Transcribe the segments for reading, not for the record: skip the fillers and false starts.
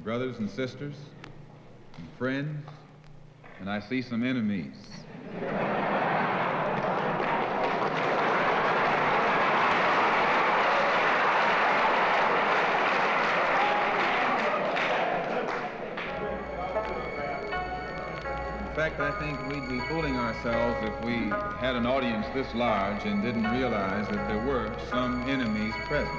brothers and sisters, and friends, and I see some enemies. In fact, I think we'd be fooling ourselves if we had an audience this large and didn't realize that there were some enemies present.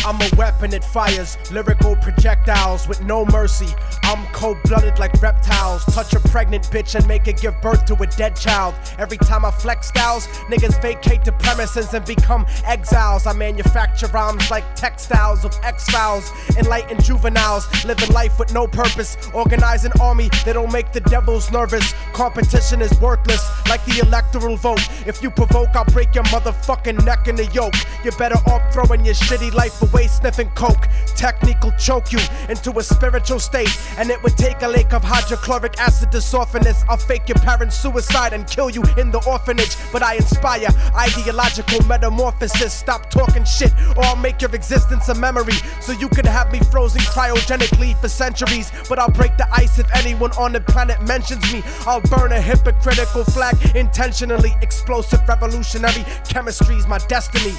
I'm a weapon that fires lyrical projectiles with no mercy. I'm cold-blooded like reptiles. Touch a pregnant bitch and make her give birth to a dead child. Every time I flex styles, niggas vacate the premises and become exiles. I manufacture rhymes like textiles of X-Files. Enlightened juveniles, living life with no purpose. Organize an army that'll make the devils nervous. Competition is worthless, like the electoral vote. If you provoke, I'll break your motherfucking neck in the yoke. You're better off throwing your shitty life away sniffing coke. Technique will choke you into a spiritual state, and it would take a lake of hydrochloric acid to soften this. I'll fake your parents' suicide and kill you in the orphanage, but I inspire ideological metamorphosis. Stop talking shit or I'll make your existence a memory, so you can have me frozen cryogenically for centuries. But I'll break the ice if anyone on the planet mentions me. I'll burn a hypocritical flag intentionally. Explosive revolutionary chemistry's my destiny.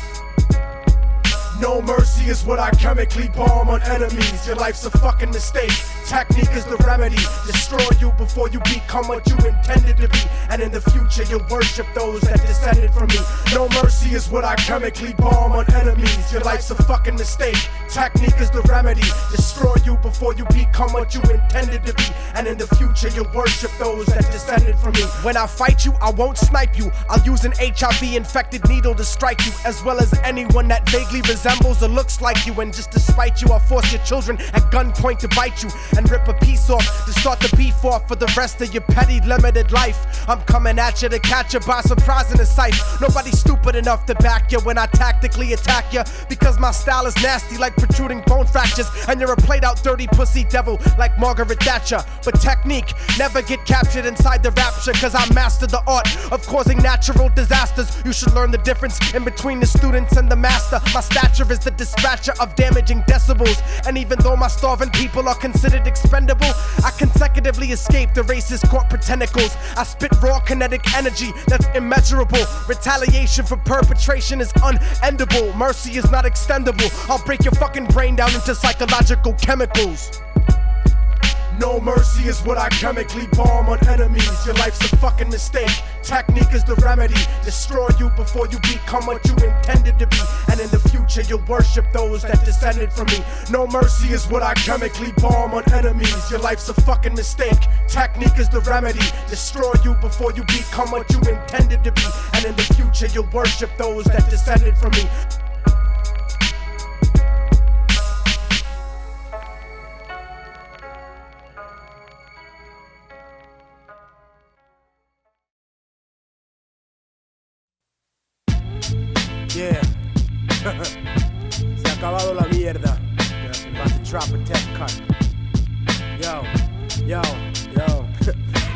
No mercy is what I chemically bomb on enemies. Your life's a fucking mistake. Technique is the remedy. Destroy you before you become what you intended to be. And in the future you'll worship those that descended from me. No mercy is what I chemically bomb on enemies. Your life's a fucking mistake. Technique is the remedy. Destroy you before you become what you intended to be. And in the future you'll worship those that descended from me. When I fight you, I won't snipe you. I'll use an HIV-infected needle to strike you, as well as anyone that vaguely resembles or looks like you. And just to spite you, I'll force your children at gunpoint to bite you and rip a piece off to start the beef off for the rest of your petty limited life. I'm coming at you to catch you by surprise in a sight. Nobody's stupid enough to back you when I tactically attack you, because my style is nasty like protruding bone fractures, and you're a played out dirty pussy devil like Margaret Thatcher. But technique never get captured inside the rapture, cause I master the art of causing natural disasters. You should learn the difference in between the students and the master. My stature is the dispatcher of damaging decibels, and even though my starving people are considered expendable, I consecutively escape the racist corporate tentacles. I spit raw kinetic energy that's immeasurable. Retaliation for perpetration is unendable. Mercy is not extendable. I'll break your fucking brain down into psychological chemicals. No mercy is what I chemically bomb on enemies. Your life's a fucking mistake. Technique is the remedy. Destroy you before you become what you intended to be. And in the future you'll worship those that descended from me. No mercy is what I chemically bomb on enemies. Your life's a fucking mistake. Technique is the remedy. Destroy you before you become what you intended to be. And in the future you'll worship those that descended from me. Yeah. Se ha acabado la mierda. I'm about to drop a test cut. Yo, yo, yo.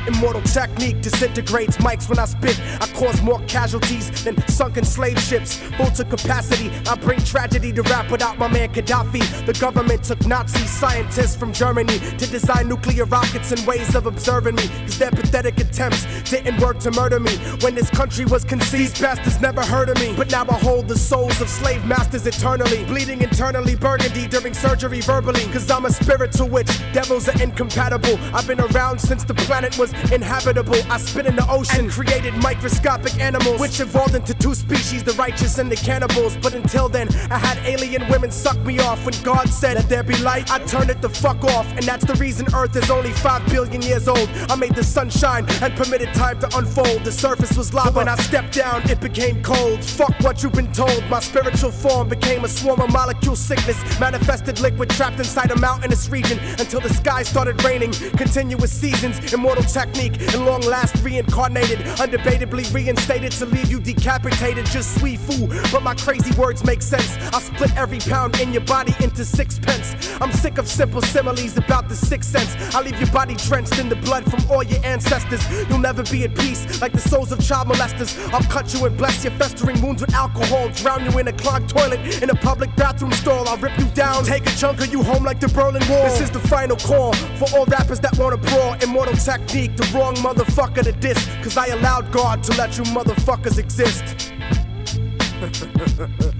Immortal technique disintegrates mics when I spit. I cause more casualties than sunken slave ships. Full to capacity, I bring tragedy to rap without my man Gaddafi. The government took Nazi scientists from Germany to design nuclear rockets and ways of observing me, cause their pathetic attempts didn't work to murder me. When this country was conceived, these bastards never heard of me. But now I hold the souls of slave masters eternally, bleeding internally burgundy during surgery verbally, cause I'm a spiritual witch. Devils are incompatible. I've been around since the planet was inhabitable. I spit in the ocean and created microscopic animals, which evolved into two species, the righteous and the cannibals. But until then, I had alien women suck me off. When God said that there be light, I turned it the fuck off. And that's the reason Earth is only 5 billion years old. I made the sun shine and permitted time to unfold. The surface was lava. When I stepped down, it became cold. Fuck what you've been told. My spiritual form became a swarm of molecule sickness, manifested liquid trapped inside a mountainous region, until the sky started raining. Continuous seasons, immortal technique and long last reincarnated, undebatably reinstated to leave you decapitated. Just sweet food, but my crazy words make sense. I'll split every pound in your body into 6 pence. I'm sick of simple similes about the 6th sense. I'll leave your body drenched in the blood from all your ancestors. You'll never be at peace like the souls of child molesters. I'll cut you and bless your festering wounds with alcohol, drown you in a clogged toilet in a public bathroom stall. I'll rip you down, take a chunk of you home like the Berlin Wall. This is the final call for all rappers that wanna brawl. Immortal technique, the wrong motherfucker to diss, cause I allowed God to let you motherfuckers exist.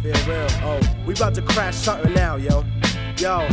Yeah, real. Oh, we about to crash something now, yo. Yo.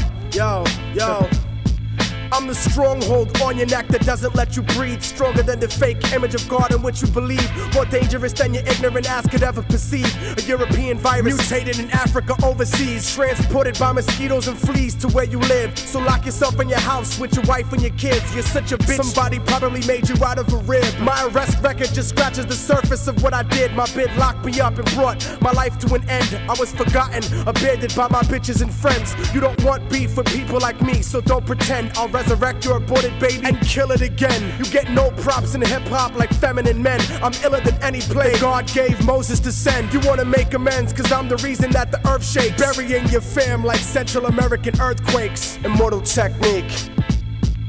I'm the stronghold on your neck that doesn't let you breathe. Stronger than the fake image of God in which you believe. More dangerous than your ignorant ass could ever perceive. A European virus mutated in Africa overseas, transported by mosquitoes and fleas to where you live. So lock yourself in your house with your wife and your kids. You're such a bitch, somebody probably made you out of a rib. My arrest record just scratches the surface of what I did. My bid locked me up and brought my life to an end. I was forgotten, abandoned by my bitches and friends. You don't want beef with people like me, so don't pretend. I'll resurrect your aborted baby and kill it again. You get no props in hip-hop like feminine men. I'm iller than any plague God gave Moses to send. You wanna make amends cause I'm the reason that the earth shakes, burying your fam like Central American earthquakes. Immortal technique,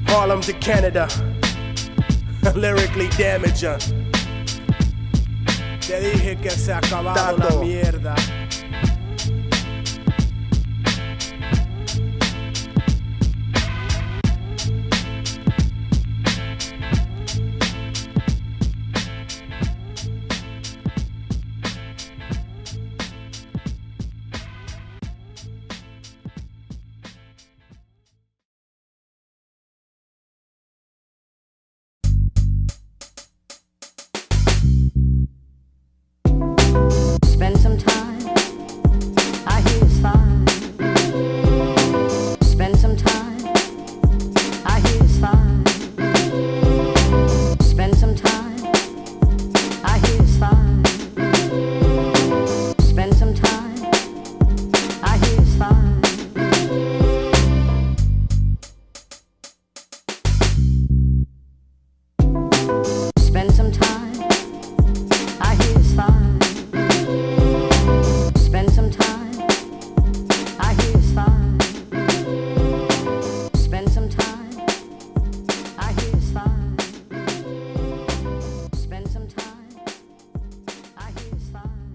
Harlem to Canada. Lyrically damager. Te dije que se ha acabado la mierda. Spend some time, I hear it's fine. Spend some time, I hear it's fine. Spend some time, I hear it's fine. Spend some time, I hear it's fine. Spend some time, I hear it's fine. Spend some time, I hear it's fine. Spend some time, I hear it's fine. Spend some time, I hear it's fine. Spend some time, I hear it's fine.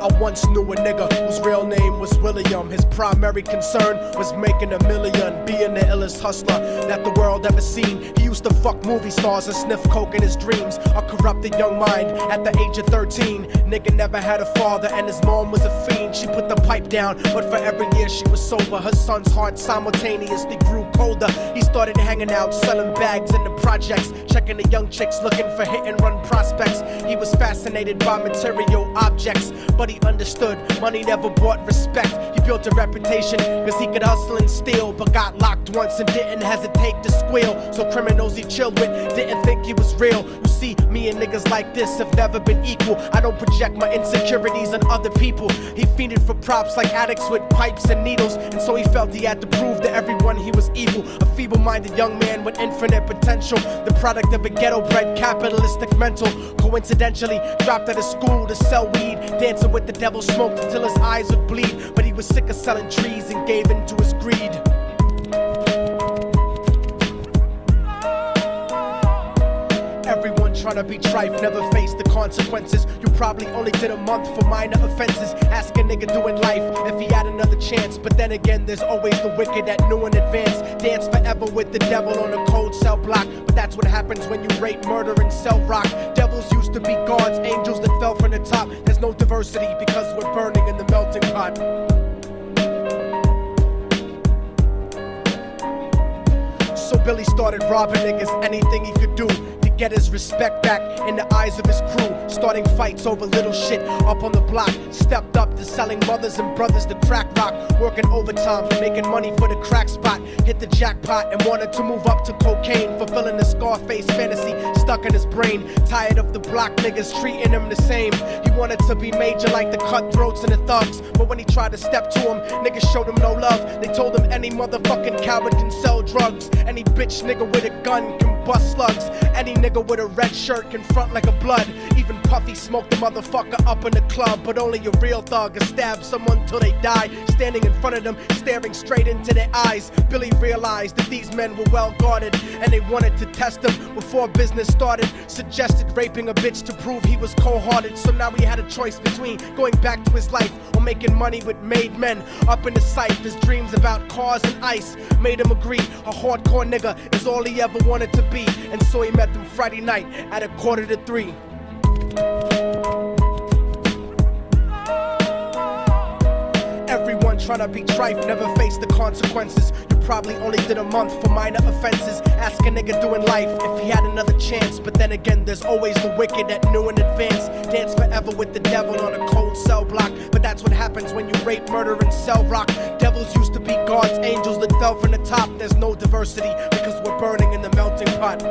I once knew a nigga whose real name was William. His primary concern was making $1 million, being the illest hustler that the world ever seen. He used to fuck movie stars and sniff coke in his dreams. A corrupted young mind at the age of 13. Nigga never had a father and his mom was a fiend. She put the pipe down, but for every year she was sober. Her son's heart simultaneously grew colder. He started hanging out, selling bags in the projects, checking the young chicks looking for hit and run prospects. He was fascinated by material objects, but he understood money never bought respect. He built a reputation cause he could hustle and steal, but got locked once and didn't hesitate to squeal. So criminals he chilled with didn't think he was real. You see, me and niggas like this have never been equal. I don't project my insecurities on other people. He fiended for props like addicts with pipes and needles, and so he felt he had to prove to everyone he was evil. A feeble-minded young man with infinite potential, the product of a ghetto-bred capitalistic mental. Coincidentally dropped out of school to sell weed, dancing with the devil, smoked until his eyes would bleed. But he was sick of selling trees and gave in to his greed. Everyone trying to be trife never faced the consequences. You probably only did a month for minor offenses. Ask a nigga doing life if he had another chance. But then again, there's always the wicked that knew in advance. Dance forever with the devil on a cold cell block. But that's what happens when you rape, murder, and sell rock. Devils used to be gods, angels that fell from the top. There's no diversity because we're burning in the melting pot. So Billy started robbing niggas, anything he could do to get his respect back in the eyes of his crew. Starting fights over little shit up on the block. Stepped up to selling mothers and brothers the crack rock. Working overtime, making money for the crack spot. Hit the jackpot and wanted to move up to cocaine. Fulfilling the Scarface fantasy stuck in his brain. Tired of the block niggas treating him the same. He wanted to be major like the cutthroats and the thugs. But when he tried to step to him, niggas showed him no love. They told him any motherfucking coward can sell drugs. Any bitch nigga with a gun can bust slugs. Any nigga with a red shirt can front like a blood. Even Puffy smoked the motherfucker up in the club. But only a real thug can stab someone till they die. Standing in front of them, staring straight into their eyes. Billy realized that these men were well guarded, and they wanted to test him before business started. Suggested raping a bitch to prove he was cold-hearted. So now he had a choice between going back to his life or making money with made men. Up in the sight, his dreams about cars and ice made him agree a hardcore nigga is all he ever wanted to be. And so he met them Friday night at 2:45. Everyone tryna be trife, never face the consequences. You probably only did a month for minor offenses. Ask a nigga doing life if he had another chance. But then again, there's always the wicked that knew in advance. Dance forever with the devil on a cold cell block. But that's what happens when you rape, murder, and sell rock. Devils used to be God's angels that fell from the top. There's no diversity because we're burning in the melting pot.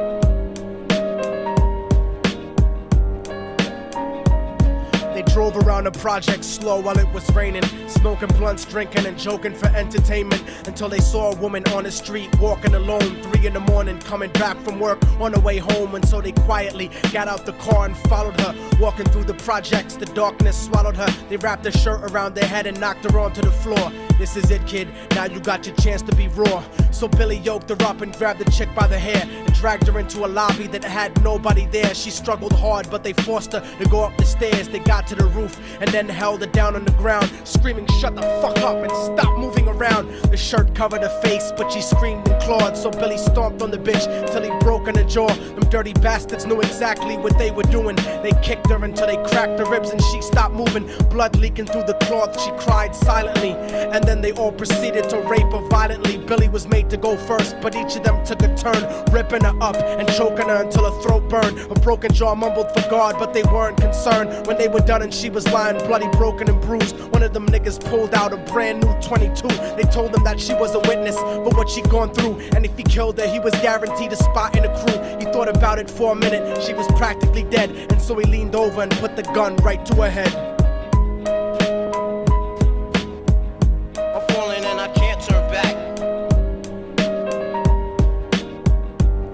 They drove around the project slow while it was raining, smoking blunts, drinking and joking for entertainment, until they saw a woman on the street walking alone, 3 in the morning, coming back from work on her way home. And so they quietly got out the car and followed her. Walking through the projects, the darkness swallowed her. They wrapped her shirt around their head and knocked her onto the floor. This is it, kid, now you got your chance to be raw. So Billy yoked her up and grabbed the chick by the hair and dragged her into a lobby that had nobody there. She struggled hard, but they forced her to go up the stairs. They got to the roof and then held her down on the ground, screaming, "Shut the fuck up and stop moving around." The shirt covered her face, but she screamed and clawed. So Billy stomped on the bitch till he broke in her jaw. Them dirty bastards knew exactly what they were doing. They kicked her until they cracked her ribs and she stopped moving. Blood leaking through the cloth, she cried silently. And then they all proceeded to rape her violently. Billy was made to go first, but each of them took a turn, ripping her up and choking her until her throat burned. Her broken jaw mumbled for God, but they weren't concerned. When they were done and she was lying bloody, broken and bruised, one of them niggas pulled out a brand new 22. They told him that she was a witness for what she'd gone through, and if he killed her, he was guaranteed a spot in the crew. He thought about it for a minute, she was practically dead, and so he leaned over and put the gun right to her head. I'm falling and I can't turn back.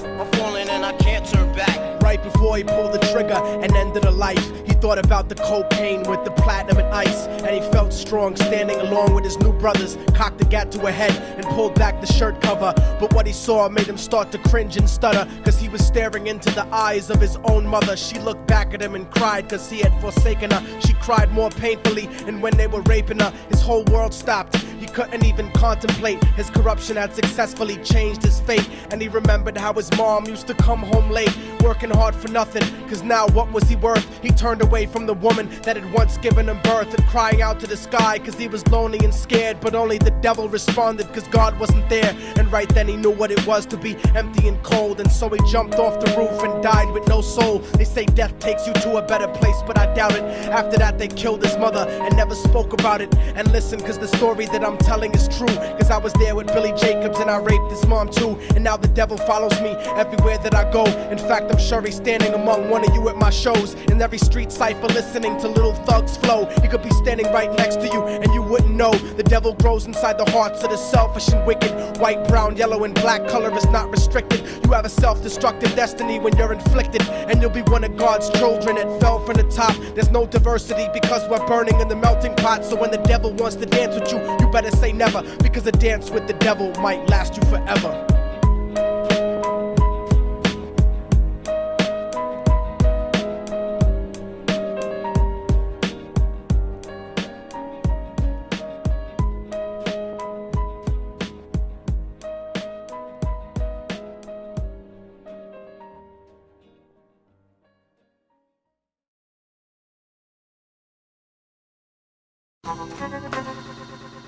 I'm falling and I can't turn back. Right before he pulled the trigger and ended her life, he thought about the cocaine with the platinum and ice, and he felt strong standing along with his new brothers. Cocked the gat to her head and pulled back the shirt cover, but what he saw made him start to cringe and stutter, cause he was staring into the eyes of his own mother. She looked back at him and cried cause he had forsaken her. She cried more painfully, and when they were raping her, his whole world stopped. He couldn't even contemplate. His corruption had successfully changed his fate, and he remembered how his mom used to come home late, working hard for nothing, cause now what was he worth? He turned away from the woman that had once given him birth, and crying out to the sky cause he was lonely and scared, but only the devil responded cause God wasn't there. And right then he knew what it was to be empty and cold, and so he jumped off the roof and died with no soul. They say death takes you to a better place, but I doubt it. After that they killed his mother and never spoke about it. And listen, cause the story that I'm telling is true, cause I was there with Billy Jacobs and I raped his mom too. And now the devil follows me everywhere that I go. In fact, I'm sure he's standing among one of you at my shows, in every street cypher listening to Little Thug's flow. He could be standing right next to you and you wouldn't know. The devil grows inside the hearts of the selfish and wicked. White, brown, yellow, and black color is not restricted. You have a self-destructive destiny when you're inflicted, and you'll be one of God's children that fell from the top. There's no diversity because we're burning in the melting pot. So when the devil wants to dance with you, you better say never, because a dance with the devil might last you forever.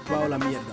Wow, la mierda.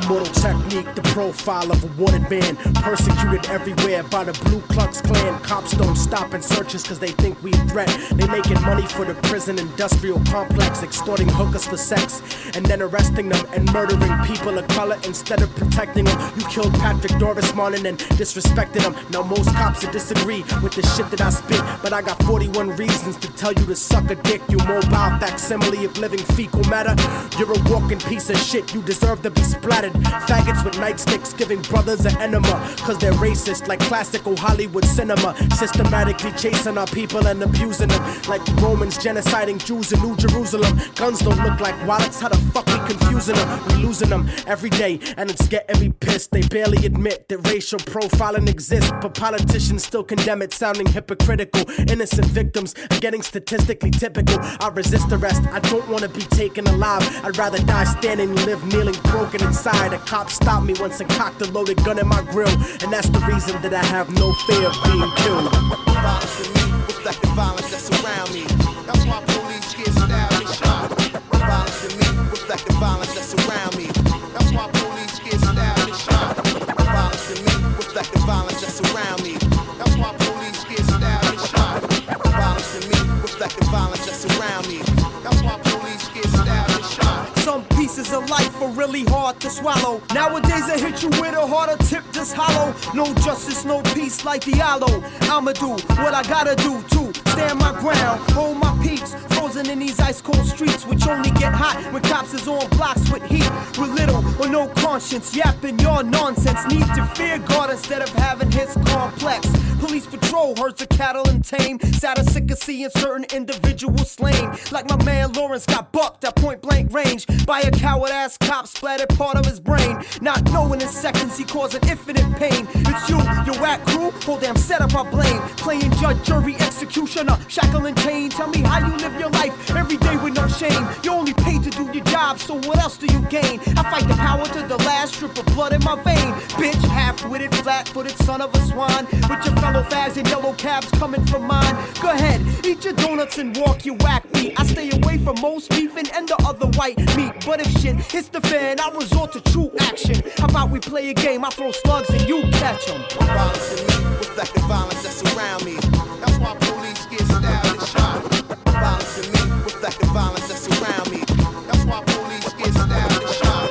Immortal technique, the profile of a wanted man. Persecuted everywhere by the Blue Klux Klan. Cops don't stop in searches cause they think we a threat. They making money for the prison industrial complex, extorting hookers for sex, and then arresting them and murdering people of color instead of protecting them. You killed Patrick Doris Martin and disrespected him. Now most cops would disagree with the shit that I spit, but I got 41 reasons to tell you to suck a dick. You mobile facsimile of living fecal matter. You're a walking piece of shit, you deserve to be splattered. Faggots with nightsticks giving brothers an enema, cause they're racist like classical Hollywood cinema. Systematically chasing our people and abusing them like Romans genociding Jews in New Jerusalem. Guns don't look like wallets, how the fuck we confusing them? We losing them every day and it's getting me pissed. They barely admit that racial profiling exists, but politicians still condemn it, sounding hypocritical. Innocent victims are getting statistically typical. I resist arrest, I don't want to be taken alive. I'd rather die standing than live kneeling broken inside. A cop stopped me once and cocked a loaded gun in my grill, and that's the reason that I have no fear of being killed. Violence in me reflect the violence that's around me. That's why police get stabbed and shot. Violence in me reflect the violence that's around me. That's why police get stabbed and shot. Violence in me reflect the violence that's around me. That's why police get stabbed and shot. Violence in me reflect the violence that's around me. That's why police get stabbed and shot. Some pieces of life are really hard to swallow. Nowadays I hit you with a harder tip just hollow. No justice, no peace like Diabolic. I'ma do what I gotta do to stand my ground, hold my peeps. Frozen in these ice cold streets, which only get hot when cops is on blocks with heat. With little or no conscience, yapping your nonsense. Need to fear God instead of having his complex. Police patrol herds of cattle and tame. Sad and sick of seeing certain individuals slain. Like my man Lawrence got bucked at point blank range by a coward ass cop, splattered part of his brain. Not knowing in seconds he causing infinite pain. It's you, your whack crew, whole damn setup I blame. Playing judge, jury, executioner, shackle and chain. Tell me how you live your life every day with no shame. You only paid to do your job, so what else do you gain? I fight the power to the last drip of blood in my vein. Bitch, half-witted, flat-footed son of a swine. With your fellow fags in yellow cabs coming from mine. Go ahead, eat your donuts and walk your whack meat. I stay away from most beefing and the other white meat. But if shit hits the fan, I resort to true action. How about we play a game, I throw slugs and you catch them. Violence in me reflect the violence that's around me. That's why police get stabbed and shot. Violence in me reflect the violence that's around me. That's why police get stabbed and shot.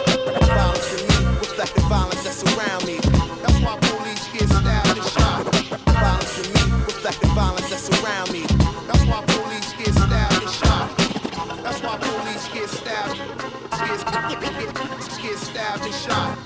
Violence in me reflect the violence that's around me. That's why police get stabbed and shot. Violence in me reflect the violence that's around me. That's why police get stabbed and shot. That's why police get stabbed. Get stabbed and shot.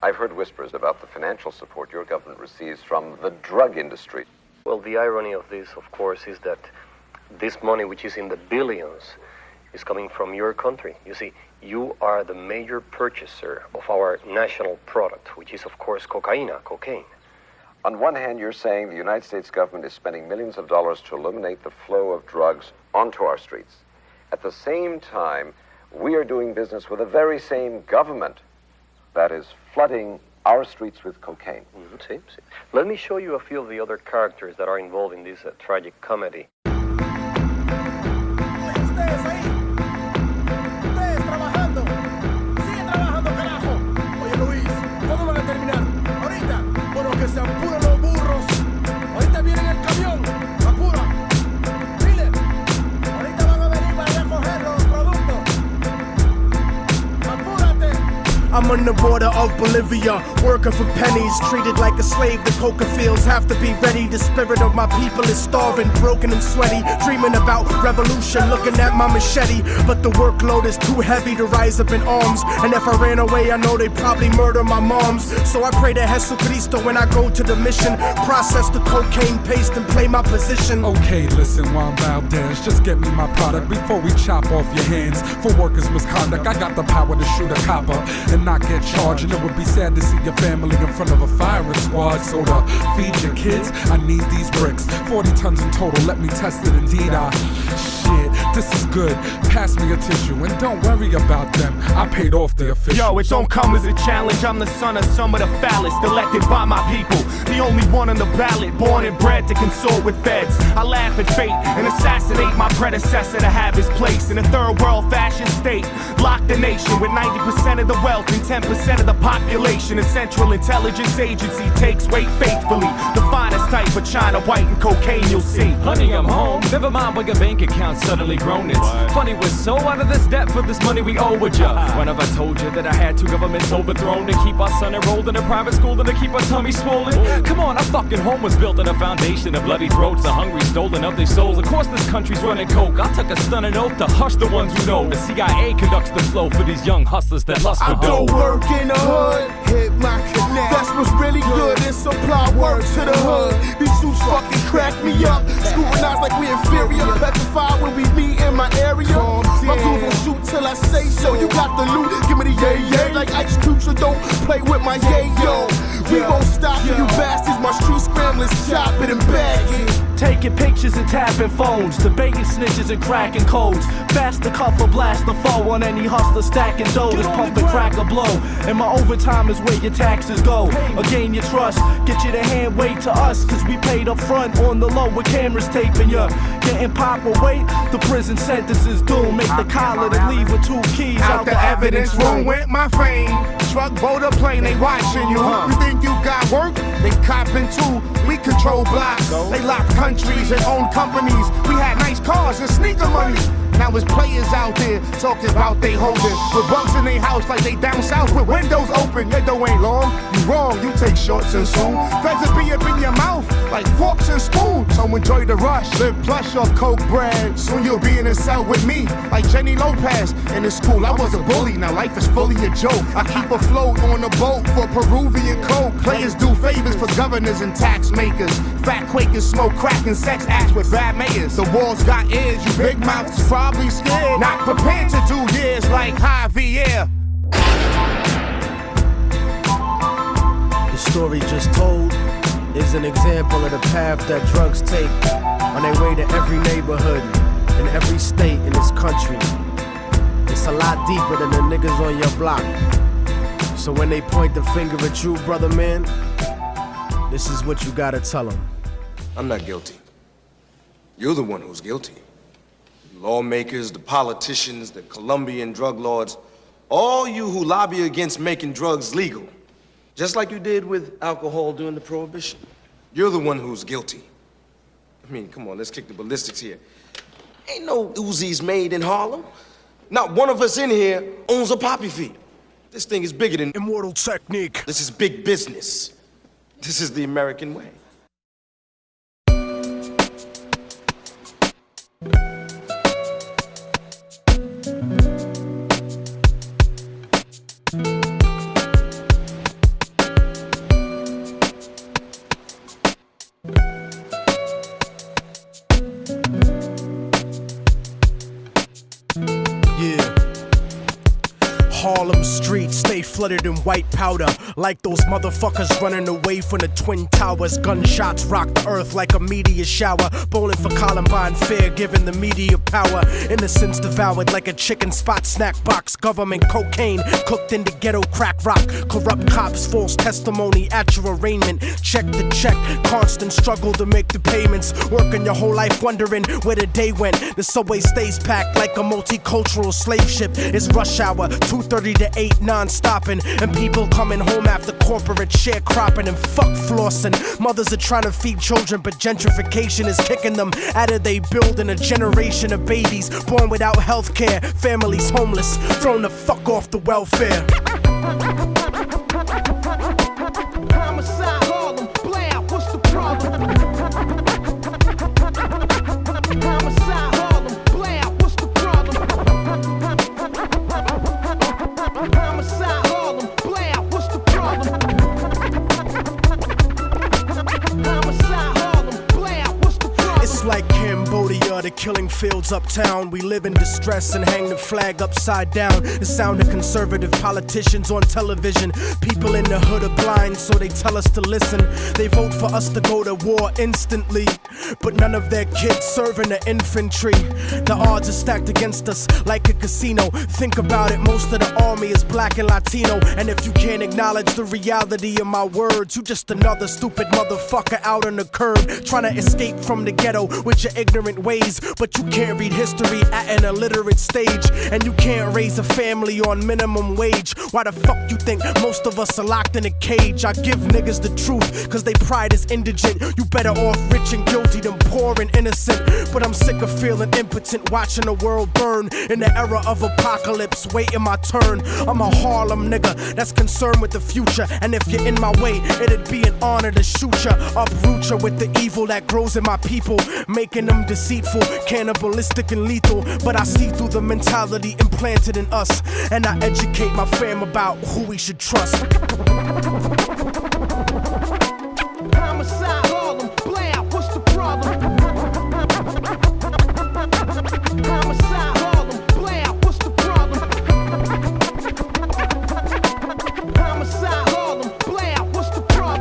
I've heard whispers about the financial support your government receives from the drug industry. Well, the irony of this, of course, is that this money, which is in the billions, is coming from your country. You see, you are the major purchaser of our national product, which is, of course, cocaine. On one hand, you're saying the United States government is spending millions of dollars to eliminate the flow of drugs onto our streets. At the same time, we are doing business with the very same government that is flooding our streets with cocaine. See. Let me show you a few of the other characters that are involved in this tragic comedy. I'm on the border of Bolivia, working for pennies, treated like a slave. The coca fields have to be ready. The spirit of my people is starving, broken and sweaty, dreaming about revolution, looking at my machete. But the workload is too heavy to rise up in arms, and if I ran away, I know they'd probably murder my moms. So I pray to Jesucristo when I go to the mission, process the cocaine paste and play my position. Okay, listen, Juan Valdez, just get me my product before we chop off your hands for workers' misconduct. I got the power to shoot a copper and not get charged, and it would be sad to see your family in front of a firing squad. So to feed your kids, I need these bricks, 40 tons in total, let me test it. Indeed, shit, this is good. Pass me a tissue and don't worry about them, I paid off the officials. Yo, it don't come as a challenge. I'm the son of some of the foulest, elected by my people, the only one on the ballot, born and bred to consort with feds. I laugh at fate and assassinate my predecessor to have his place in a third world fascist state. Lock the nation with 90% of the wealth and 10% of the population. A central intelligence agency takes weight faithfully, the finest type of China white and cocaine you'll see. Honey, I'm home. Never mind why your bank account suddenly grown. It's funny, we're so out of this debt for this money we owe with ya. When have I told you that I had two governments overthrown to keep our son enrolled in a private school and to keep our tummy swollen? Come on, our fucking home was built on a foundation of bloody throats, the hungry stolen of their souls. Of course this country's running coke. I took a stunning oath to hush the ones who know. The CIA conducts the flow for these young hustlers that lust for dough. I do work in the hood, hit my connect. That's what's really good, and supply work to the hood. These suits fucking crack me up, scrutinized like we inferior, petrified when we meet in my area. My dudes will shoot till I say so. You got the loot, give me the yay like Ice Cube, so don't play with my yayo. We won't stop for you bastards, my street scramblers, chop it and bag it. Taking pictures and tapping phones, debating snitches and cracking codes. Fast to cuff or blast the foe on any hustler stacking dough. Just pump and crack a blow, and my overtime is where your taxes go. Or gain your trust, get you to hand wait to us, cause we paid up front on the low with cameras taping ya. Getting pop or wait, the prison sentences doom. Make the collar to leave with 2 keys out the evidence room. Went my fame, truck, boat, or plane, they watching you. You think you got work? They copping too. We control blocks, they lock countries and own companies. We had nice cars and sneaker money. Now it's players out there talking about they holding with bunks in their house like they down south with windows open. Your dough ain't long, you wrong, you take shorts and soon. Feds will be up in your mouth like forks and spoons. So enjoy the rush, live plush off coke bread. Soon you'll be in a cell with me like Jenny Lopez. In the school I was a bully, now life is fully a joke. I keep afloat on a boat for Peruvian coke. Players do favors for governors and tax makers. Fat Quakers smoke crack and sex acts with bad mayors. The walls got ears, you big mouths probably scared. Not prepared to do years like Javier. The story just told is an example of the path that drugs take on their way to every neighborhood in every state in this country. It's a lot deeper than the niggas on your block. So when they point the finger at you, brother man, this is what you gotta tell them. I'm not guilty. You're the one who's guilty. Lawmakers, the politicians, the Colombian drug lords, all you who lobby against making drugs legal, just like you did with alcohol during the Prohibition. You're the one who's guilty. I mean, come on, let's kick the ballistics here. Ain't no Uzis made in Harlem. Not one of us in here owns a poppy field. This thing is bigger than Immortal technique. This is big business. This is the American way. Harlem Streets stay flooded in white powder, like those motherfuckers running away from the Twin Towers. Gunshots rock the earth like a meteor shower. Bowling for Columbine fair, giving the media power. Innocence devoured like a chicken spot snack box. Government cocaine cooked into ghetto crack rock. Corrupt cops, false testimony at your arraignment. Check the check, constant struggle to make the payments. Working your whole life wondering where the day went. The subway stays packed like a multicultural slave ship. It's rush hour, 2:30 to 8, non-stopping. And people coming home after corporate sharecropping and fuck flossing. Mothers are trying to feed children, but gentrification is kicking them out of they building. A generation of babies born without health care. Families homeless, thrown the fuck off the welfare. Homicide Harlem, blam, what's the problem? Homicide Harlem, blam, what's the problem? Homicide Harlem, blam, what's the problem? Homicide Harlem, blam, what's the problem? It's like Cambodia, the killing fields uptown. We live in distress and hang the flag upside down. The sound of conservative politicians on television. People in the hood are blind, so they tell us to listen. They vote for us to go to war instantly, but none of their kids serve in the infantry. The odds are stacked against us like a casino. Think about it, most of the army is black and Latino. And if you can't acknowledge the reality of my words, you just another stupid motherfucker out on the curb, trying to escape from the ghetto with your ignorant ways. But you can't read history at an illiterate stage, and you can't raise a family on minimum wage. Why the fuck you think most of us are locked in a cage? I give niggas the truth, cause they pride is indigent. You better off rich and guilty than poor and innocent. But I'm sick of feeling impotent, watching the world burn in the era of apocalypse, waiting my turn. I'm a Harlem nigga that's concerned with the future, and if you're in my way, it'd be an honor to shoot ya, uproot ya with the evil that grows in my people, making them deceitful, cannibalistic and lethal. But I see through the mentality implanted in us, and I educate my fam about who we should trust. Homicide Harlem, blam, what's the problem? Homicide Harlem, blam, what's the problem? Homicide Harlem, blam, what's the problem?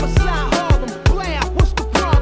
Homicide Harlem, blam, what's the problem?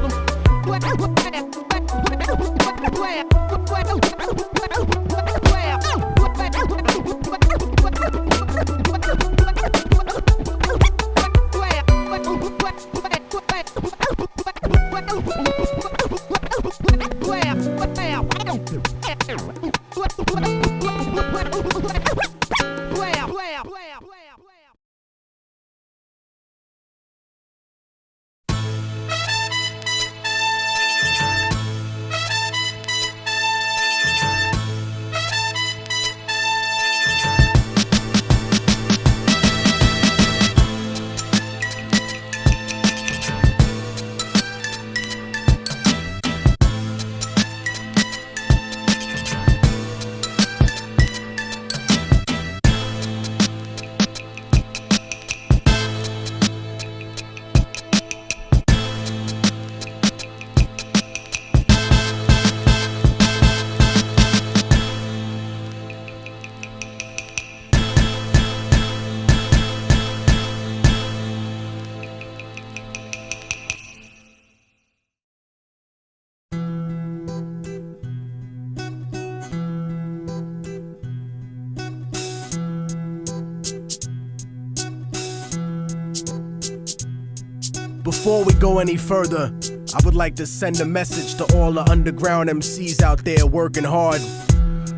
Before we go any further, I would like to send a message to all the underground MCs out there working hard.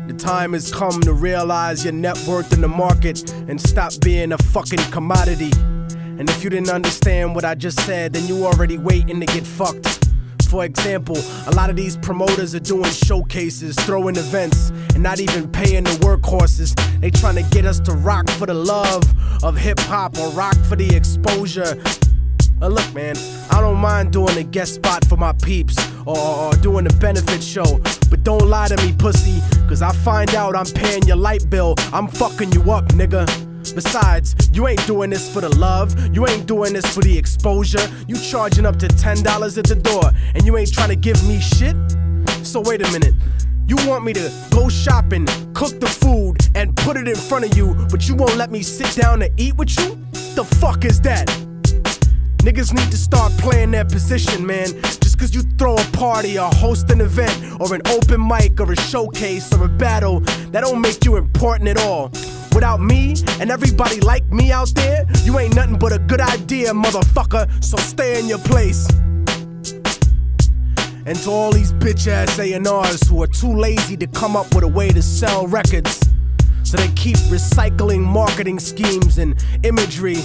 The time has come to realize your net worth in the market and stop being a fucking commodity. And if you didn't understand what I just said, then you already waiting to get fucked. For example, a lot of these promoters are doing showcases, throwing events, and not even paying the workhorses. They trying to get us to rock for the love of hip-hop or rock for the exposure. Look, man, I don't mind doing a guest spot for my peeps or doing a benefit show, but don't lie to me, pussy, cause I find out I'm paying your light bill, I'm fucking you up, nigga. Besides, you ain't doing this for the love, you ain't doing this for the exposure. You charging up to $10 at the door, and you ain't trying to give me shit? So wait a minute, you want me to go shopping, cook the food, and put it in front of you, but you won't let me sit down to eat with you? The fuck is that? Niggas need to start playing their position, man. Just cause you throw a party or host an event or an open mic or a showcase or a battle, that don't make you important at all. Without me and everybody like me out there, you ain't nothing but a good idea, motherfucker, so stay in your place. And to all these bitch-ass A&Rs who are too lazy to come up with a way to sell records, so they keep recycling marketing schemes and imagery.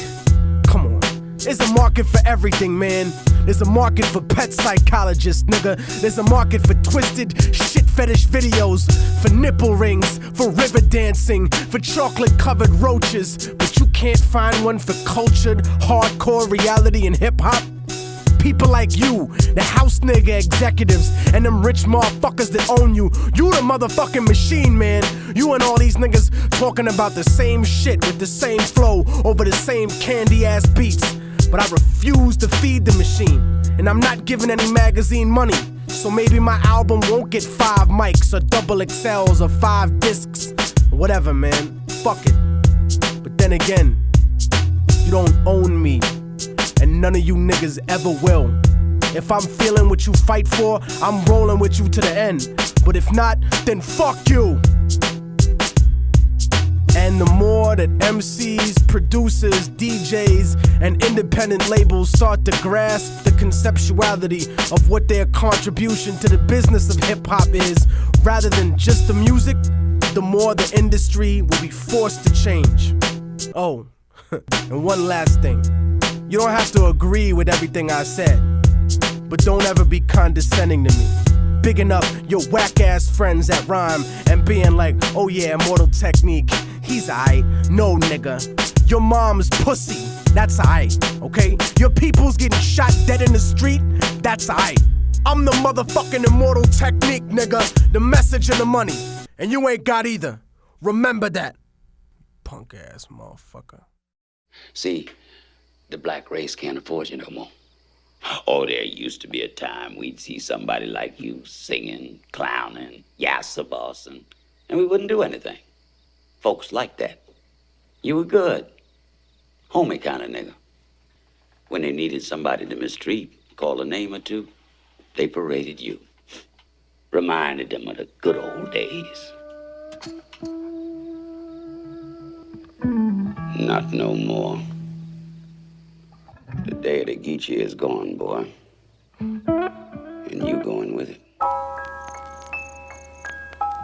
Come on. There's a market for everything, man. There's a market for pet psychologists, nigga. There's a market for twisted, shit fetish videos, for nipple rings, for river dancing, for chocolate-covered roaches. But you can't find one for cultured, hardcore reality and hip-hop? People like you, the house nigga executives, and them rich motherfuckers that own you. You the motherfucking machine, man. You and all these niggas talking about the same shit with the same flow over the same candy-ass beats. But I refuse to feed the machine, and I'm not giving any magazine money. So maybe my album won't get 5 mics or double XLs or 5 discs. Whatever, man. Fuck it. But then again, you don't own me, and none of you niggas ever will. If I'm feeling what you fight for, I'm rolling with you to the end. But if not, then fuck you. And the more that MCs, producers, DJs, and independent labels start to grasp the conceptuality of what their contribution to the business of hip-hop is, rather than just the music, the more the industry will be forced to change. Oh, and one last thing. You don't have to agree with everything I said, but don't ever be condescending to me. Bigging up your whack-ass friends that rhyme and being like, oh yeah, Immortal technique, he's aight. No, nigga, your mom's pussy, that's aight, okay? Your people's getting shot dead in the street, that's aight. I'm the motherfucking Immortal technique, nigga, the message and the money, and you ain't got either. Remember that, punk-ass motherfucker. See, the black race can't afford you no more. Oh, there used to be a time we'd see somebody like you singing, clowning, yassa bossing, and we wouldn't do anything. Folks like that. You were good. Homie kind of nigga. When they needed somebody to mistreat, call a name or two, they paraded you. Reminded them of the good old days. Not no more. The day of the Geechee is gone, boy. And you going with it.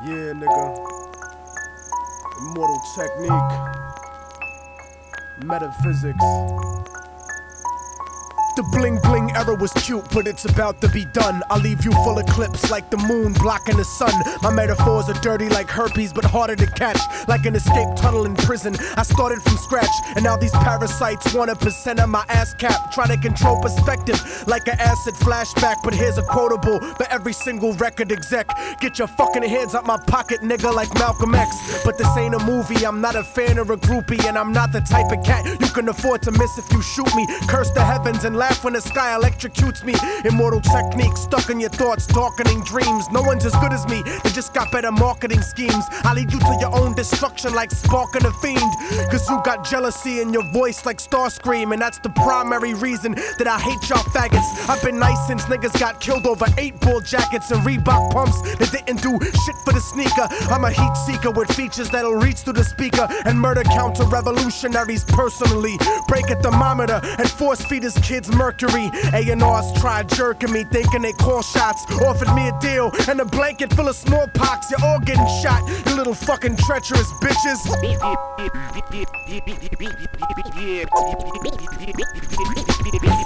Yeah, nigga. Immortal technique. Metaphysics. The bling bling era was cute, but it's about to be done. I'll leave you full of clips like the moon blocking the sun. My metaphors are dirty like herpes, but harder to catch. Like an escape tunnel in prison. I started from scratch, and now these parasites want 1% of my ass cap. Try to control perspective like an acid flashback. But here's a quotable for every single record exec. Get your fucking hands out my pocket, nigga, like Malcolm X. But this ain't a movie, I'm not a fan or a groupie, and I'm not the type of cat you can afford to miss if you shoot me. Curse the heavens and laugh when the sky electrocutes me. Immortal technique stuck in your thoughts, darkening dreams. No one's as good as me, they just got better marketing schemes. I lead you to your own destruction like sparking a fiend. Cause you got jealousy in your voice like Starscream, and that's the primary reason that I hate y'all faggots. I've been nice since niggas got killed over 8-ball jackets and Reebok pumps that didn't do shit for the sneaker. I'm a heat seeker with features that'll reach through the speaker and murder counter revolutionaries personally. Break a thermometer and force feed his kids mercury. A&Rs tried jerking me, thinking they call shots. Offered me a deal and a blanket full of smallpox. You're all getting shot, you little fucking treacherous bitches.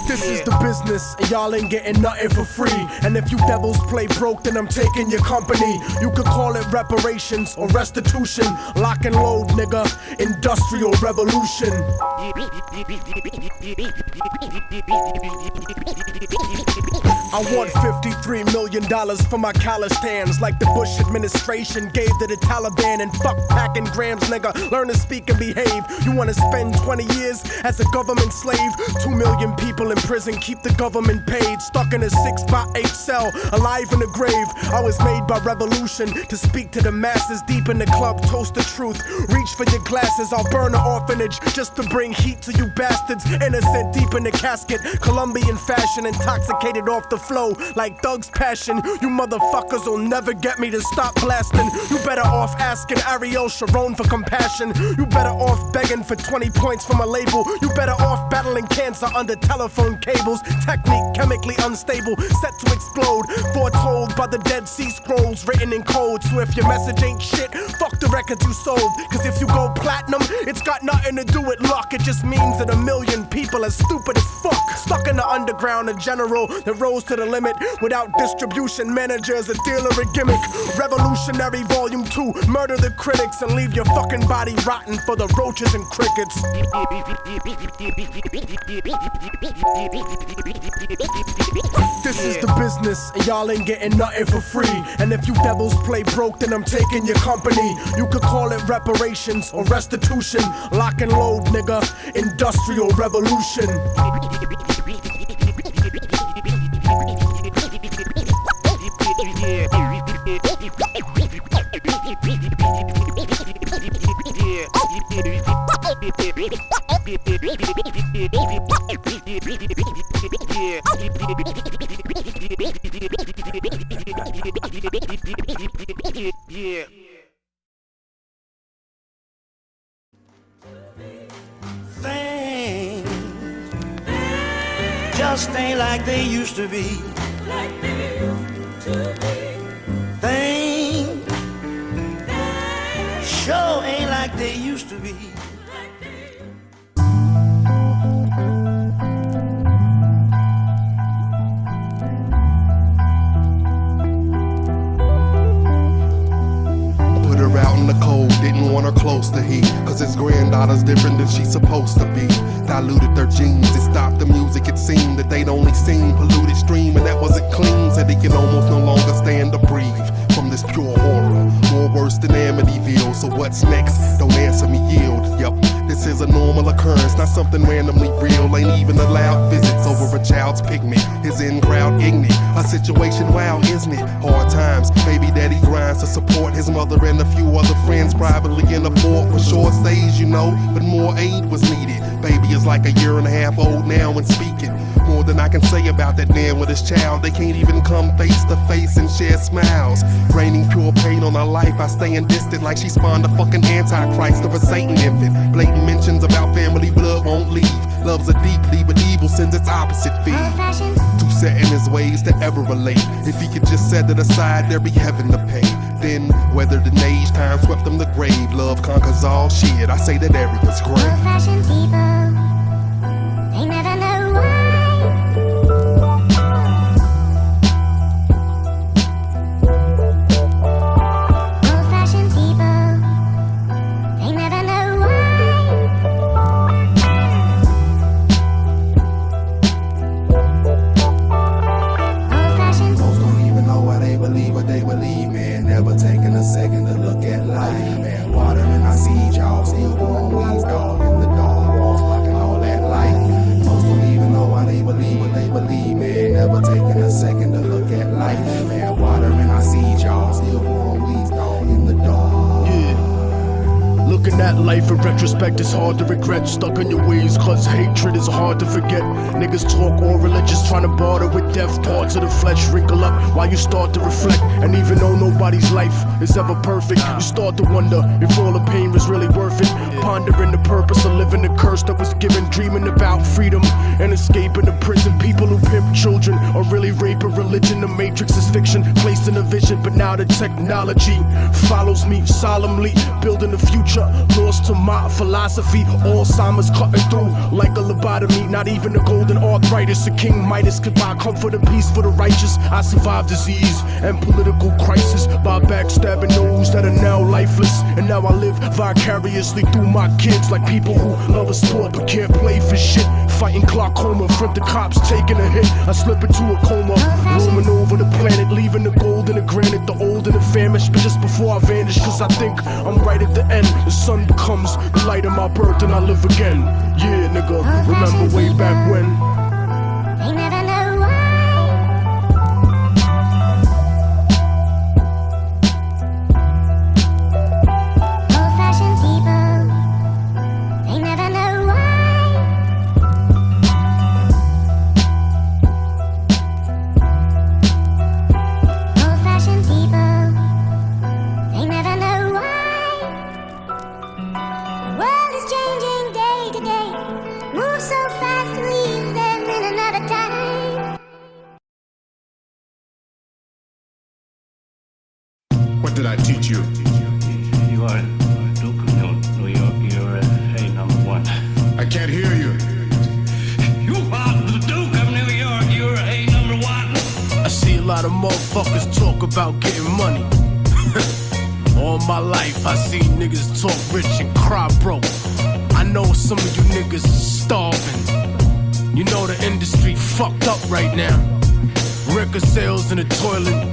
This is the business, and y'all ain't getting nothing for free. And if you devils play broke, then I'm taking your company. You could call it reparations or restitution. Lock and load, nigga, industrial revolution. I want $53 million for my college hands, like the Bush administration gave to the Taliban. And fuck packing grams, nigga, learn to speak and behave. You wanna spend 20 years as a government slave? 2 million people in prison, keep the government paid. Stuck in a 6x8 cell, alive in the grave. I was made by revolution to speak to the masses. Deep in the club, toast the truth. Reach for your glasses, I'll burn an orphanage just to bring heat to you bastards. Innocent, deep in the casket, Colombian fashion, intoxicated off the flow like Doug's passion. You motherfuckers will never get me to stop blasting. You better off asking Ariel Sharon for compassion. You better off begging for 20 points from a label. You better off battling cancer under telephone cables. Technique chemically unstable, set to explode. Foretold by the Dead Sea Scrolls, written in code. So if your message ain't shit, fuck Fuck the records you sold, cause if you go platinum, it's got nothing to do with luck. It just means that a million people are stupid as fuck. Stuck in the underground, a general that rose to the limit. Without distribution managers, a dealer, a gimmick. Revolutionary Volume 2, murder the critics and leave your fucking body rotten for the roaches and crickets. This is the business, and y'all ain't getting nothing for free. And if you devils play broke, then I'm taking your company. You could call it reparations or restitution. Lock and load, nigga. Industrial revolution. Yeah. Things just ain't like they used to be. Things sure ain't like they used to be. Out in the cold, didn't want her close to heat, cause his granddaughter's different than she's supposed to be. Diluted their genes, it stopped the music, it seemed that they'd only seen polluted stream, and that wasn't clean. Said he can almost no longer stand to breathe from this pure horror, more worse than Amityville. So what's next? Don't answer me, yield. Yup, this is a normal occurrence, not something randomly real. Ain't even allowed visits over a child's picnic. His in-crowd ignorant, a situation, wow, isn't it? Hard times, baby daddy grinds to support his mother and a few other friends privately in the fort for short stays, you know, but more aid was needed. Baby is like a year and a half old now and speaking. More than I can say about that man with his child. They can't even come face to face and share smiles. Raining pure pain on her life by staying distant like she spawned a fucking antichrist of a Satan infant. Blatant mentions about family blood won't leave. Loves her deeply, but evil sends its opposite feed. Too set in his ways to ever relate. If he could just set it aside, there'd be heaven to pay. Then, weathered in age, time swept them the grave. Love conquers all shit, I say that area's great. Old-fashioned people, they never know why. Old-fashioned people, they never know why. Old-fashioned folks don't even know why they believe what they believe, man. Never taking a second to look at life, man. Watering our seed, y'all still growing weeds, dog in the dog walls, blocking all that light. Folks don't even know why they believe what they believe, man. Never taking a second to look at life, man. Watering our seed, y'all still growing weeds, dog in the dog. Yeah. Looking at life in retrospect is hard to regret. Stuck in your ways, cause hatred is hard to forget. Niggas talk all religious, trying to barter with death. Parts of the flesh wrinkle up while you start to reflect. And even though nobody's life is ever perfect, you start to wonder if all the pain was really worth it. Pondering the purpose of living the curse that was given. Dreaming about freedom and escaping the prison. People who pimp children or really rape a religion. The matrix is fiction, placed in a vision. But now the technology follows me solemnly, building the future. Lost to my philosophy, Alzheimer's cutting through like a lobotomy. Not even a golden arthritis, a King Midas could buy comfort and peace for the righteous. I survived disease and political crisis by backstabbing those that are now lifeless. And now I live vicariously through my kids, like people who love a sport but can't play for shit. Fighting glaucoma, front the cops taking a hit. I slip into a coma, roaming over the planet, leaving the gold and the granite, the old and the famished. But just before I vanish, cause I think I'm right at the end. The sun becomes the light of my birth and I live again. Yeah, nigga, remember way back when. they never know why. Old-fashioned people, they never know why. Old-fashioned people, they never know why. The world is changing day to day. Move so fast to leave them in another time. about getting money. All my life I seen niggas talk rich and cry broke. I know some of you niggas is starving. You know the industry fucked up right now. Record sales in the toilet.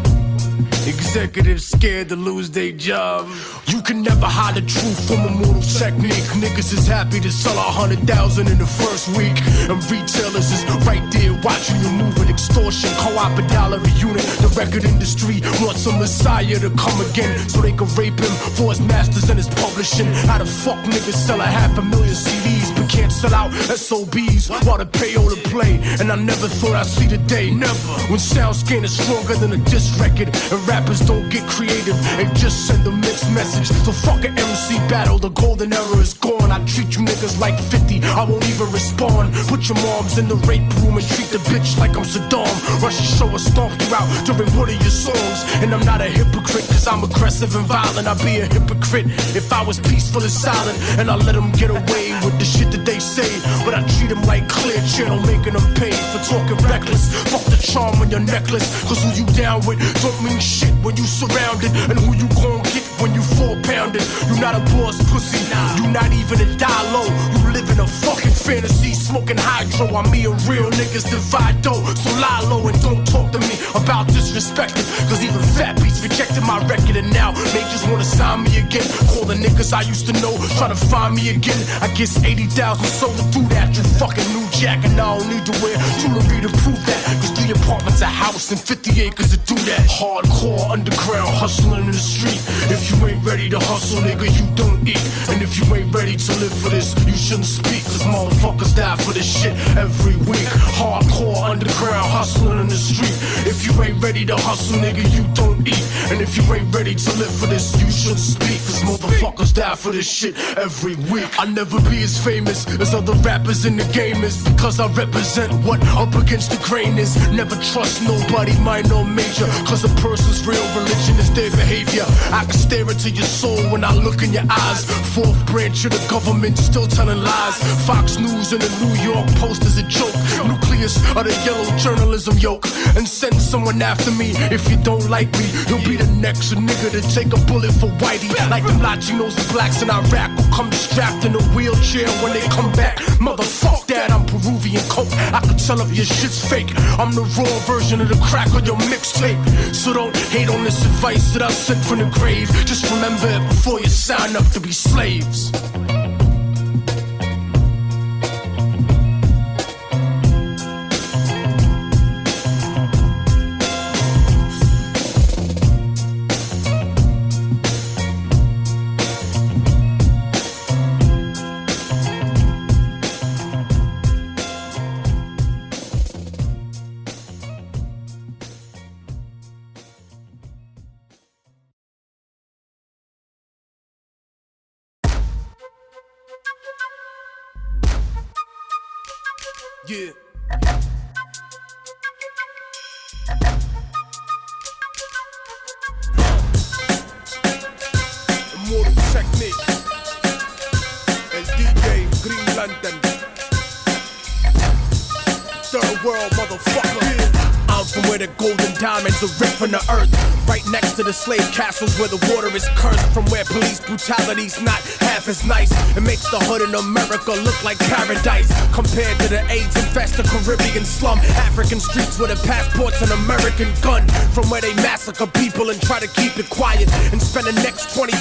Executives scared to lose their job. You can never hide the truth from a mortal technique. Niggas is happy to sell 100,000 in the first week, and retailers is right there watching you move with extortion. Co-op a dollar a unit. The record industry wants a messiah to come again, so they can rape him for his masters and his publishing. How the fuck niggas sell 500,000 CDs but can't sell out SOBs while the payola play? And I never thought I'd see the day, never, when SoundScan is stronger than a diss record, and rappers don't get creative and just send a mixed message. So fuck an MC battle, the golden era is gone. I treat you niggas like 50, I won't even respond. Put your moms in the rape room and treat the bitch like I'm Saddam. Rush the show and stomp you out during one of your songs. And I'm not a hypocrite, cause I'm aggressive and violent. I'd be a hypocrite if I was peaceful and silent, and I let them get away with the shit that they say. But I treat them like Clear Channel, making them pay for talking reckless. Fuck the charm on your necklace, cause who you down with don't mean shit when you surrounded, and who you gon' get when you 4-pounded. You not a boss pussy, you not even a die-low. You live in a fucking fantasy, smoking hydro. I'm me and real niggas divide dough. So lie low and don't talk to me about disrespecting, cause even fat beats rejected my record, and now they just wanna sign me again. Call the niggas I used to know, try to find me again. I guess 80,000 sold through that. You fucking New Jack, and I don't need to wear jewelry to prove that, cause 3 apartments, a house, and 50 acres to do that. Hardcore underground hustling in the street. If you ain't ready to hustle, nigga, you don't eat. And if you ain't ready to live for this, you shouldn't speak, cause motherfuckers die for this shit every week. Hardcore underground hustling in the street. If you ain't ready to hustle, nigga, you don't eat. And if you ain't ready to live for this, you shouldn't speak, cause motherfuckers die for this shit every week. I'll never be as famous as other rappers in the game is, because I represent what up against the grain is. Never trust nobody, minor or major, cause a person's real religion is their behavior. I can stare into your soul when I look in your eyes. Fourth branch of the government still telling lies. Fox News and the New York Post is a joke. Nucleus of the yellow journalism yoke. And send someone after me if you don't like me. You'll be the next nigga to take a bullet for Whitey. Like them Latinos and blacks in Iraq who come strapped in a wheelchair when they come back. Motherfuck that, I'm Peruvian coke. I can tell if your shit's fake. I'm the raw version of the crack on your mixtape. So don't hate on this advice that I sent from the grave. Just remember it before you sign up to be slaves. Yeah. Immortal technique. El DJ Green Lantern. Third world motherfucker. Yeah. I'm from where the golden diamonds are ripped from the earth. Right next to the slave castles where the water is cursed. From where police brutality's not half as nice. It makes the hood in America look like paradise compared to the AIDS-infested Caribbean slum. African streets with a passport's an American gun. From where they massacre people and try to keep it quiet, and spend the next 25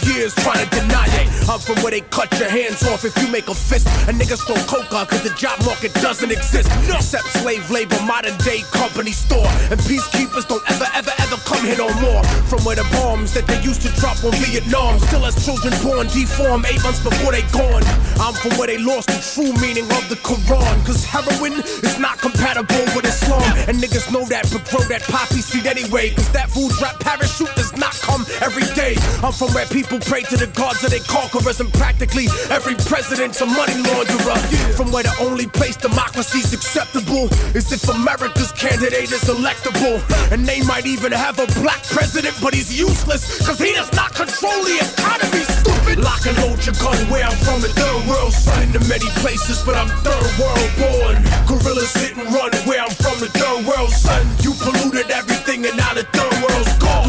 years trying to deny it. I'm from where they cut your hands off if you make a fist, and niggas throw coca cause the job market doesn't exist. Except slave labor, modern day company store. And peacekeepers don't ever come here no more. From where the bombs that they used to drop on Vietnam still has children born deformed 8 months before they gone. I'm from where they lost the true meaning of the Quran, cause heroin is not compatible with Islam. And niggas know that but grow that poppy seed anyway, cause that food drop parachute does not come every day. I'm from where people pray to the gods of their conquerors, and practically every president's a money launderer. From where the only place democracy's acceptable is if America's candidate is electable. And they might even have a black president, but he's useless cause he does not control the economy, stupid. Lock and load your gun where I'm from, the third world. Son, to many places, but I'm third world born. Gorillas hit and run where I'm from, the third world, son. You polluted everything and now the third world's gone.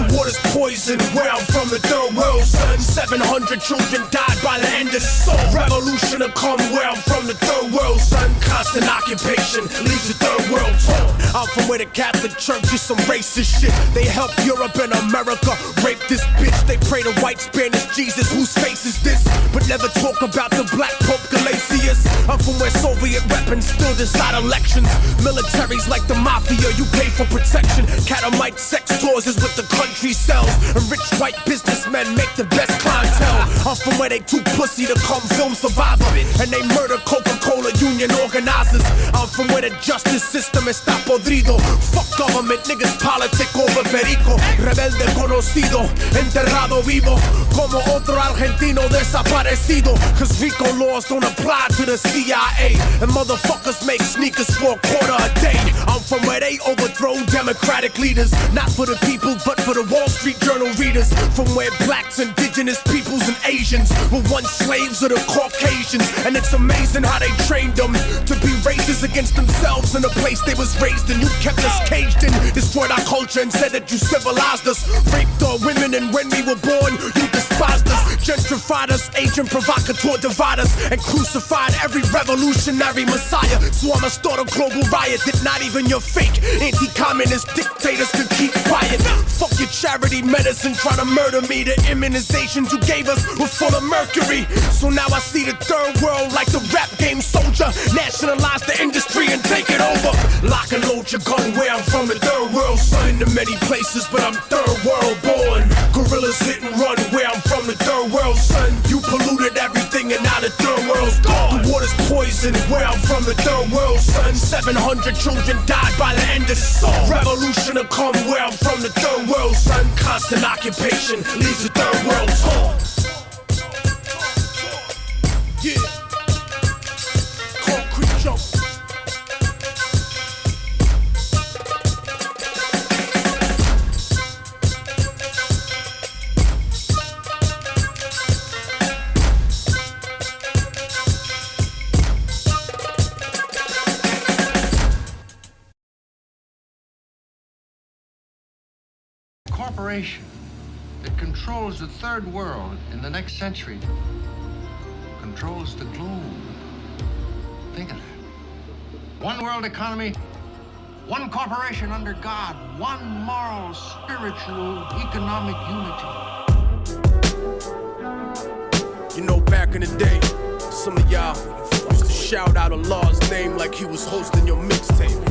third world, son. 700 children died by the end of the soul. Revolution to come where I'm from, the third world, son. Constant occupation leaves the third world torn. I'm from where the Catholic Church is some racist shit. They help Europe and America rape this bitch. They pray to white Spanish Jesus, whose face is this? But never talk about the black Pope Galatius. I'm from where Soviet weapons still decide elections. Militaries like the mafia, you pay for protection. Catamite sex tours is what the country sells. And rich white businessmen make the best clientele. I'm from where they too pussy to come film Survivor. And they murder Coca-Cola union organizers. I'm from where the justice system está podrido. Fuck government, niggas politic over perico. Rebelde conocido, enterrado vivo. Como otro argentino desaparecido. Cause RICO laws don't apply to the CIA. And motherfuckers make sneakers for a quarter a day. I'm from where they overthrow democratic leaders. Not for the people, but for the Wall Street Journal readers. From where blacks, indigenous peoples, and Asians were once slaves of the Caucasians. And it's amazing how they trained them to be racist against themselves in the place they was raised in. You kept us caged in, destroyed our culture and said that you civilized us. Raped our women, and when we were born, you despised us. Gentrified us, agent provocateur divide us, and crucified every revolutionary messiah. So I'ma start a global riot that not even your fake anti-communist dictators can keep quiet. Fuck your charity medicine trying to murder me. The immunizations you gave us were full of mercury. So now I see the third world like the rap game soldier. Nationalize the industry and take it over. Lock and load your gun where I'm from, the third world, son. In many places, but I'm third world born. Gorillas hit and run where I'm from, the third world, son. You polluted everything and now the third world's gone. The water's poison where I'm from, the third world, son. 700 children died by the end of the song. Revolution to come where I'm from, the third world, son. Constant occupation leaves the third world torn. Yeah. Concrete jump. Corporation that controls the third world in the next century controls the globe. Think of that. One world economy, one corporation under God, one moral, spiritual, economic unity. You know, back in the day, some of y'all used to shout out Allah's name like he was hosting your mixtape.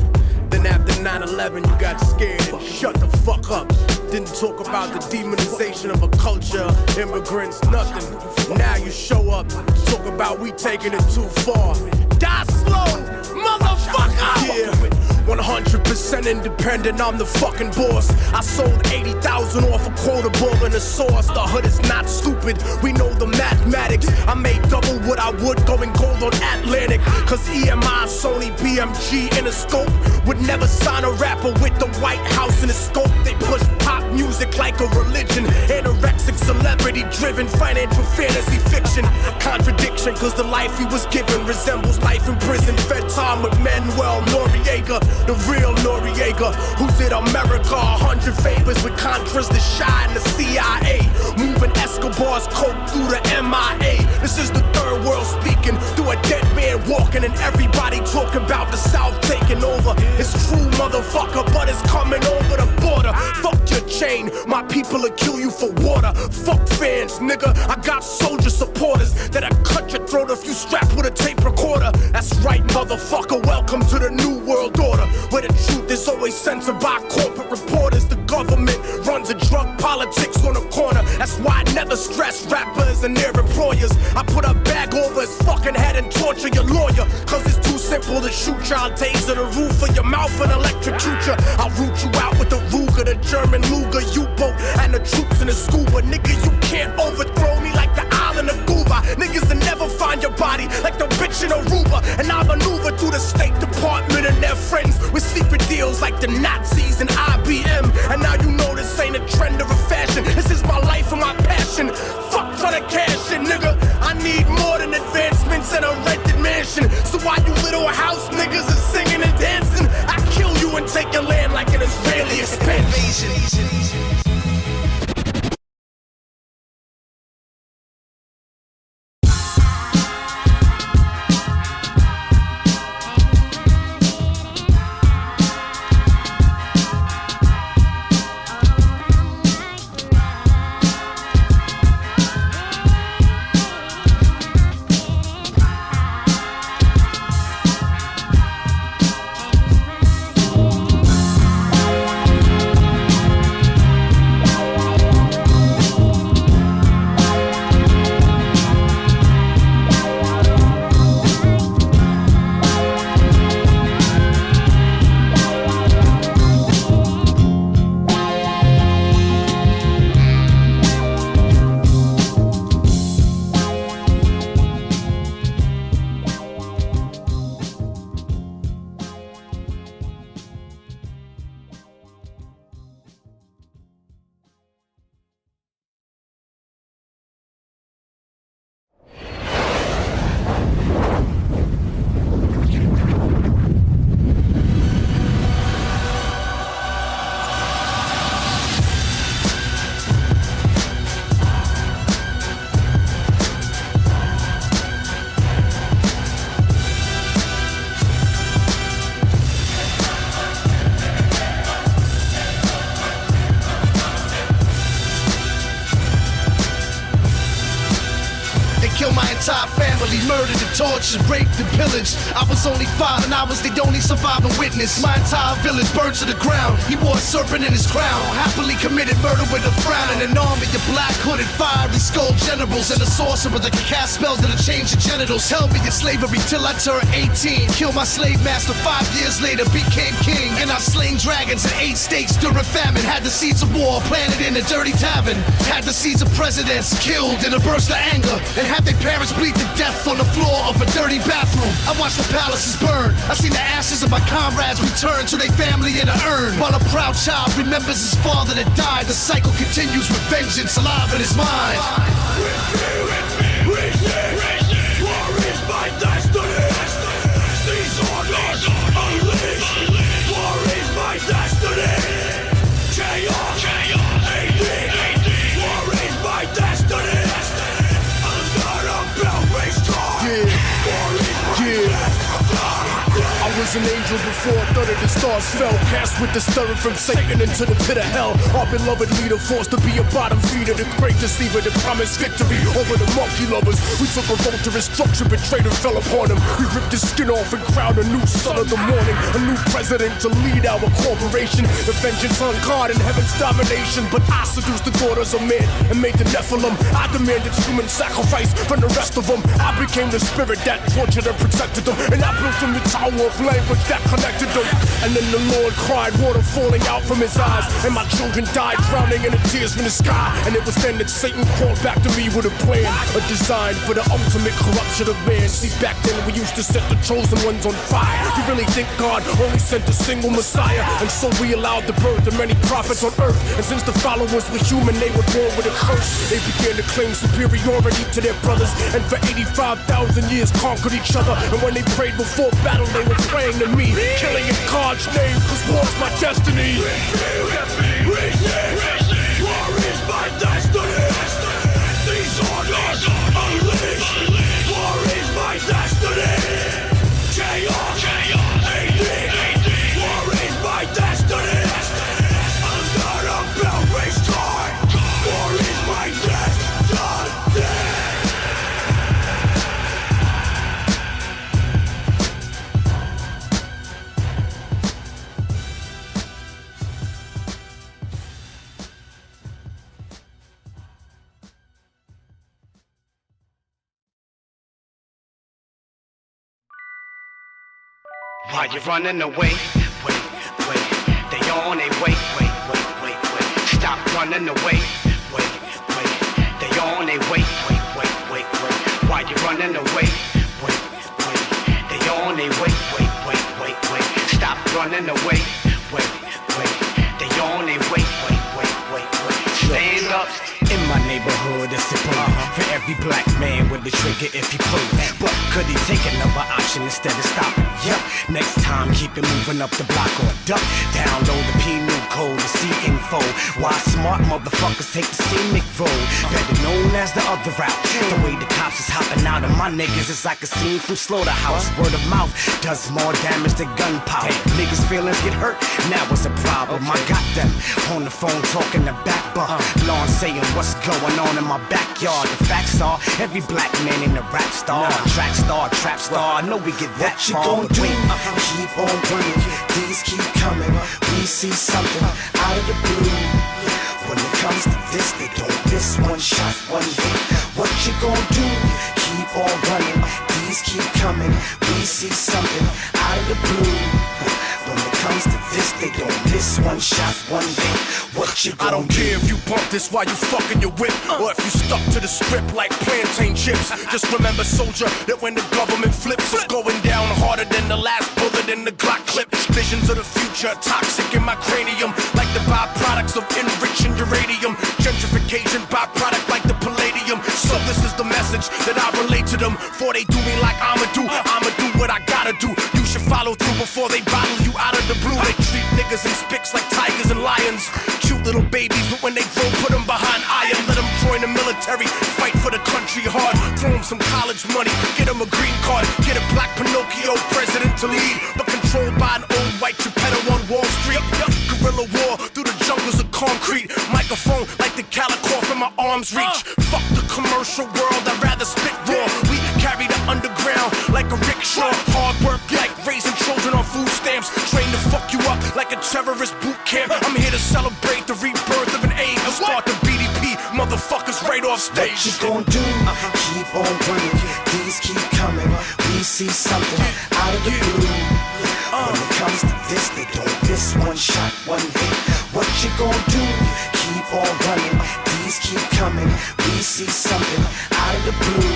Then after 9/11, you got scared and shut the fuck up. Didn't talk about the demonization of a culture, immigrants, nothing. Now you show up, talk about we taking it too far. Die slow, motherfucker! Yeah. 100% independent, I'm the fucking boss. I sold 80,000 off a quota ball and a sauce. The hood is not stupid, we know the mathematics. I made double what I would going gold on Atlantic. Cause EMI, Sony, BMG, Interscope would never sign a rapper with the White House in the scope. They push pop music like a religion. Anorexic, celebrity driven, financial fantasy fiction. Contradiction, cause the life he was given resembles life in prison. Fed time with Manuel Noriega. The real Noriega, who did America 100 favors with Contras, the Shy, and the CIA. Moving Escobar's coke through the MIA. This is the third world speaking through a dead man walking, and everybody talking about the South taking over. It's true, motherfucker, but it's coming over the border. Fuck your chain, my people will kill you for water. Fuck fans, nigga, I got soldier supporters that'll cut your throat if you strap with a tape recorder. That's right, motherfucker, welcome to the new world order, where the truth is always censored by corporate reporters. The government runs a drug politics on the corner. That's why I never stress rappers and their employers. I put a bag over his fucking head and torture your lawyer. Cause it's too simple to shoot y'all, taser the roof of your mouth and electrocute you. I'll root you out with the Ruger, the German Luger U-boat, and the troops in the scuba. Nigga, you can't overthrow me like the island of Cuba. Niggas will never find your body like the bitch in Aruba. And I maneuver through the State Department and their friends with secret deals like the Nazis and IBM. And now you know this ain't a trend or a fashion. This is my life and my passion. Fuck trying to cash in, nigga. I need more than advancements and a rented mansion. So why you little house niggas is singing and dancing? I kill you and take your land like an Israeli expansion. killed my entire family, murdered and tortured, raped and pillaged. I was only 5 and I was the only surviving witness. My entire village burned to the ground. He wore a serpent in his crown, happily committed murder with a frown. And an army of black hooded fiery skull generals and a sorcerer that can cast spells that'll change your genitals. Held me in slavery till I turned 18. Killed my slave master 5 years later, became king. And I slain dragons in 8 states during famine. Had the seeds of war planted in a dirty tavern. Had the seeds of presidents killed in a burst of anger. And had their parents bleed to death on the floor of a dirty bathroom. I watched the palaces burn. I seen the ashes of my comrades return to their family in an urn. While a proud child remembers his father that died, the cycle continues with vengeance alive in his mind. War is my destiny. These orders unleashed. War is my destiny. Chaos, AD. War is my destiny. Under a belt race car. War is my destiny. I was an angel before a third of the stars fell. Cast with the stirring from Satan into the pit of hell. Our beloved leader forced to be a bottom feeder. The great deceiver that promised victory over the monkey lovers. We took a vote to his structure, betrayed and fell upon him. We ripped his skin off and crowned a new son of the morning. A new president to lead our corporation. The vengeance on God and heaven's domination. But I seduced the daughters of men and made the Nephilim. I demanded human sacrifice from the rest of them. I became the spirit that tortured and protected them. And I built them the tower of language that connected them. And then the Lord cried, water falling out from his eyes. And my children died drowning in the tears from the sky. And it was then that Satan crawled back to me with a plan, a design for the ultimate corruption of man. See, back then we used to set the chosen ones on fire. You really think God only sent a single Messiah? And so we allowed the birth of many prophets on earth. And since the followers were human, they were born with a curse. They began to claim superiority to their brothers, and for 85,000 years conquered each other. And when they prayed before battle, they were praying to me, killing in God's name, cause war's my destiny. War is my destiny. These orders unleashed. War is my destiny. Chaos, AD. War is my destiny. Under a belt race car. War is my destiny. While you're running away, wait, they on their way, wait, stop running away, wait, they on their way, wait, while you're running away, wait, they on their way, wait, stop running away, wait, they on their way, wait, stand up. In my neighborhood, it's a bullet for every black man with the trigger if he pull it. But could he take another option instead of stopping? Yup. Next time, keep it moving up the block or duck. Download the P-New code to see info. Why smart motherfuckers take the scenic road, better known as the other route. The way the cops is hopping out of my niggas is like a scene from Slaughterhouse. Word of mouth does more damage than gunpowder. Niggas' feelings get hurt, now it's a problem. I got them on the phone talking the back bar. Lawn saying what's going on in my backyard. The facts are, every black man in a rap star, track star, trap star. I know we get that what you gon' do? Keep on running, these keep coming. We see something out of the blue. When it comes to this, they don't miss one shot, one hit. What you gon' do? Keep on running, these keep coming. We see something out of the blue. When it comes to this, they don't miss one shot, one hit. What you gon' do? I don't care if you bump this while you fucking your whip, or if you stuck to the script like plantain chips. Just remember, soldier, that when the government flips, it's going down harder than the last bullet in the Glock clip. Visions of the future, toxic in my cranium, like the byproducts of enriching uranium. Gentrification byproduct like the palladium. So this is the message that I relate to them. Before they do me like I'ma do what I gotta do. You should follow through before they bottle you out of the blue. They treat niggas and spics like tigers and lions. Cute little babies, but when they grow, put them behind iron. Let them join the military, fight for the country hard. Throw them some college money, get them a green card. Get a black Pinocchio president to lead, but controlled by an old white Geppetto on Wall Street. Guerrilla war through the jungles of concrete. Microphone like the Calico from my arms reach. Fuck the commercial world, I'd rather spit raw like a rickshaw. Hard work like raising children on food stamps. Trained to fuck you up like a terrorist boot camp. I'm here to celebrate the rebirth of an age. Start the BDP, motherfuckers right off stage. What you gon' do? Keep on running. These keep coming. We see something out of the blue. When it comes to this, they don't miss one shot, one hit. What you gon' do? Keep on running. These keep coming. We see something out of the blue.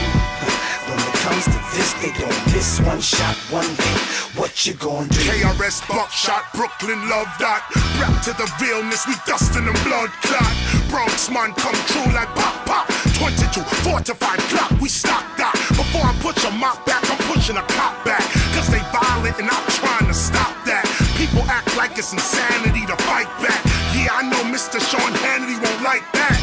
When it comes to this, they don't miss one shot, one hit. What you gon' do? KRS Buckshot, Brooklyn love that. Rap to the realness, we dustin' and blood clot. Bronx man come true like pop pop. 22, 45 clock, we stock that. Before I put your mop back, I'm pushing a cop back. Cause they violent and I'm trying to stop that. People act like it's insanity to fight back. Yeah, I know Mr. Sean Hannity won't like that.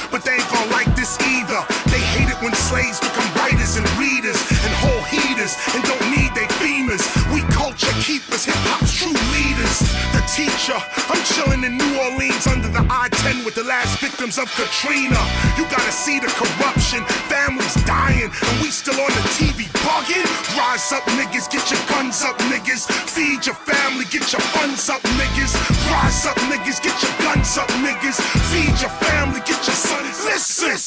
But they ain't gon' like this either. They hate it when slaves become writers and readers and whole heaters and don't need they femurs. We culture keepers, hip-hop's true leaders. The teacher, I'm chilling in New Orleans under the I-10 with the last victims of Katrina. You gotta see the corruption, families dying, and we still on the TV bugging. Rise up, niggas, get your guns up, niggas. Feed your family, get your funds up, niggas. Rise up, niggas, get your guns up, niggas. Feed your family, get your sons. Listen,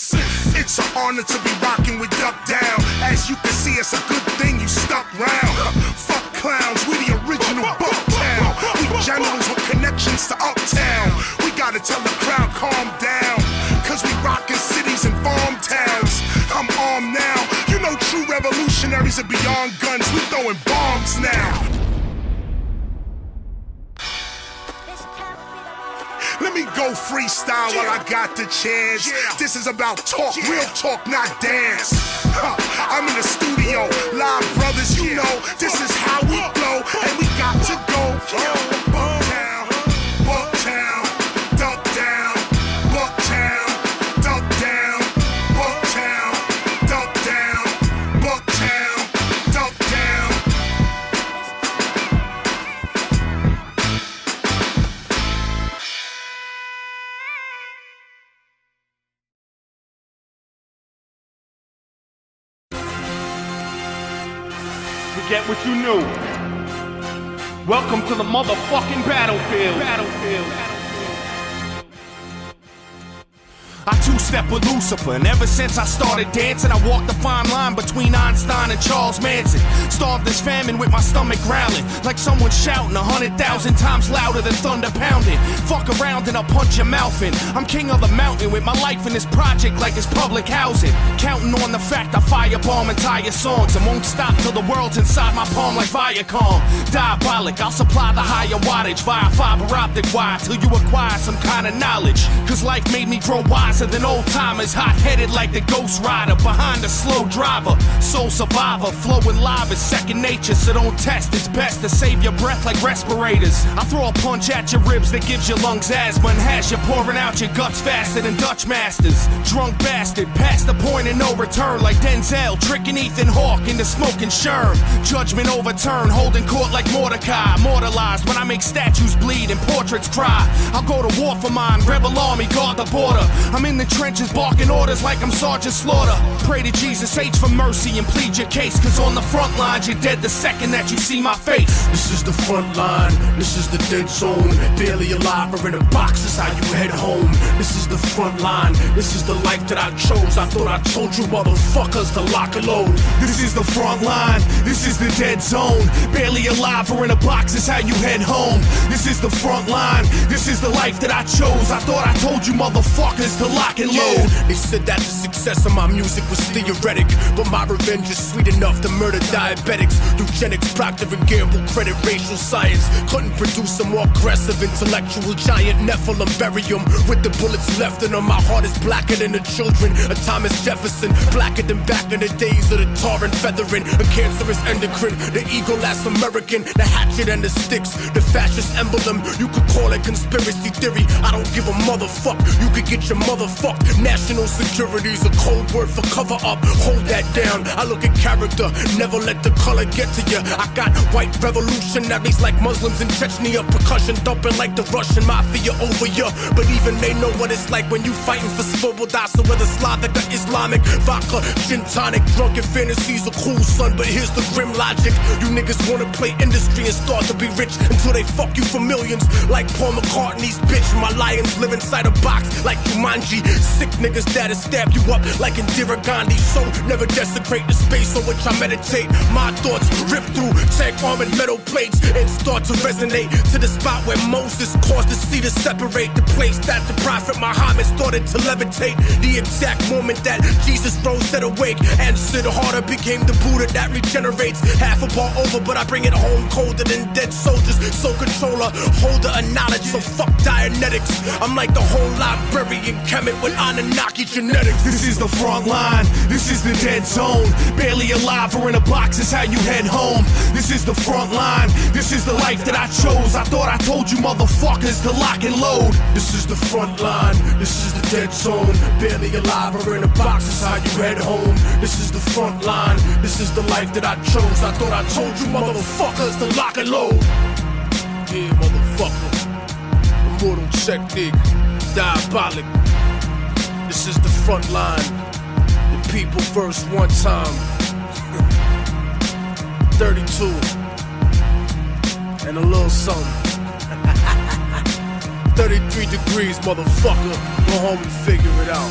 it's an honor to be rocking with Duck Down. As you can see, it's a good thing you stuck round. Fuck clowns, we the original Bucktown. We generals with connections to Uptown. We gotta tell the crowd calm down, cause we rockin' cities and farm towns. I'm armed now. You know true revolutionaries are beyond guns. We throwing bombs now. Let me go freestyle while I got the chance. This is about talk, real talk, not dance. I'm in the studio, live brothers, you know. This is how we go, and we got to go. Bucktown, Bucktown, duck down. Bucktown, duck down. Bucktown, duck down. Bucktown, duck down. Forget what you knew. Welcome to the motherfucking battlefield. I two-step with Loucipher, and ever since I started dancing, I walked the fine line between Einstein and Charles Manson. Starved this famine with my stomach growling, like someone shouting 100,000 times louder than thunder pounding. Fuck around and I'll punch your mouth in. I'm king of the mountain with my life in this project like it's public housing. Counting on the fact I firebomb entire songs and won't stop till the world's inside my palm like Viacom. Diabolic, I'll supply the higher wattage via fiber optic wire till you acquire some kind of knowledge. Cause life made me grow wiser than old timers, hot-headed like the Ghost Rider behind a slow driver. Soul survivor, flowing live is second nature, so don't test. It's best to save your breath like respirators. I throw a punch at your ribs that gives your lungs asthma and has you pouring out your guts faster than Dutch masters. Drunk bastard, past the point of no return like Denzel, tricking Ethan Hawke into smoking Sherm. Judgment overturned, holding court like Mordecai. Immortalized when I make statues bleed and portraits cry. I'll go to war for mine, rebel army, guard the border. I'm in the trenches barking orders like I'm Sergeant Slaughter. Pray to Jesus H for mercy and plead your case, cause on the front lines you're dead the second that you see my face. This is the front line, this is the dead zone. Barely alive or in a box, is how you head home. This is the front line, this is the life that I chose. I thought I told you motherfuckers to lock and load. This is the front line, this is the dead zone. Barely alive or in a box is how you head home. This is the front line, this is the life that I chose. I thought I told you motherfuckers to lock and load. They said that the success of my music was theoretic, but my revenge is sweet enough to murder diabetics. Eugenics, Procter & Gamble, credit racial science. Couldn't produce a more aggressive intellectual giant. Nephilim, bury him with the bullets left in him. My heart is blacker than the children of Thomas Jefferson, blacker than back in the days of the tar and feathering. A cancerous endocrine, the eagle last American, the hatchet and the sticks, the fascist emblem. You could call it conspiracy theory, I don't give a motherfuck. You could get your motherfucked. National security's a a cold word for cover up. Hold that down. I look at character, never let the color get to you. I got white revolutionaries like Muslims in Chechnya, percussion thumping like the Russian mafia over you. But even they know what it's like when you fighting for svoboda. So whether Slavic or Islamic, vodka, gin tonic, drunken fantasies are cool, son. But here's the grim logic: you niggas wanna play industry and start to be rich until they fuck you for millions. Like Paul McCartney's bitch, my lions live inside a box like Jumanji. Sick niggas that'll stab you up like Indira Gandhi. So never desecrate the space on which I meditate. My thoughts rip through tank armored metal plates and start to resonate to the spot where Moses caused the sea to separate. The place that the prophet Muhammad started to levitate. The exact moment that Jesus rose set awake and Siddhartha became the Buddha that regenerates. Half a bar over, but I bring it home colder than dead soldiers. So controller, holder of knowledge, so fuck Dianetics. I'm like the whole librarian Kemet with Anunnaki genetics. This is the front line, this is the dead zone. Barely alive or in a box is how you head home. This is the front line, this is the life that I chose. I thought I told you motherfuckers to lock and load. This is the front line, this is the dead zone. Barely alive or in a box is how you head home. This is the front line, this is the life that I chose. I thought I told you motherfuckers to lock and load. Yeah, motherfucker. Immortal, check dig, Diabolic. This is the front line. The people first one time. 32 and a little something. 33 degrees, motherfucker. Go home and figure it out.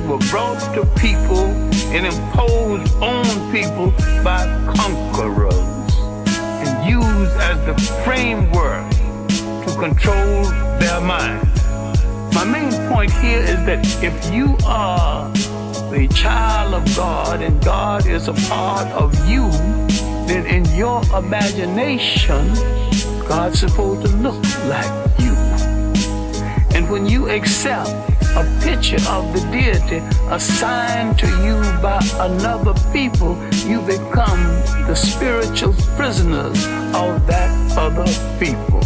Were brought to people and imposed on people by conquerors and used as the framework to control their minds. My main point here is that if you are a child of God and God is a part of you, then in your imagination, God's supposed to look like you. And when you accept a picture of the deity assigned to you by another people, you become the spiritual prisoners of that other people.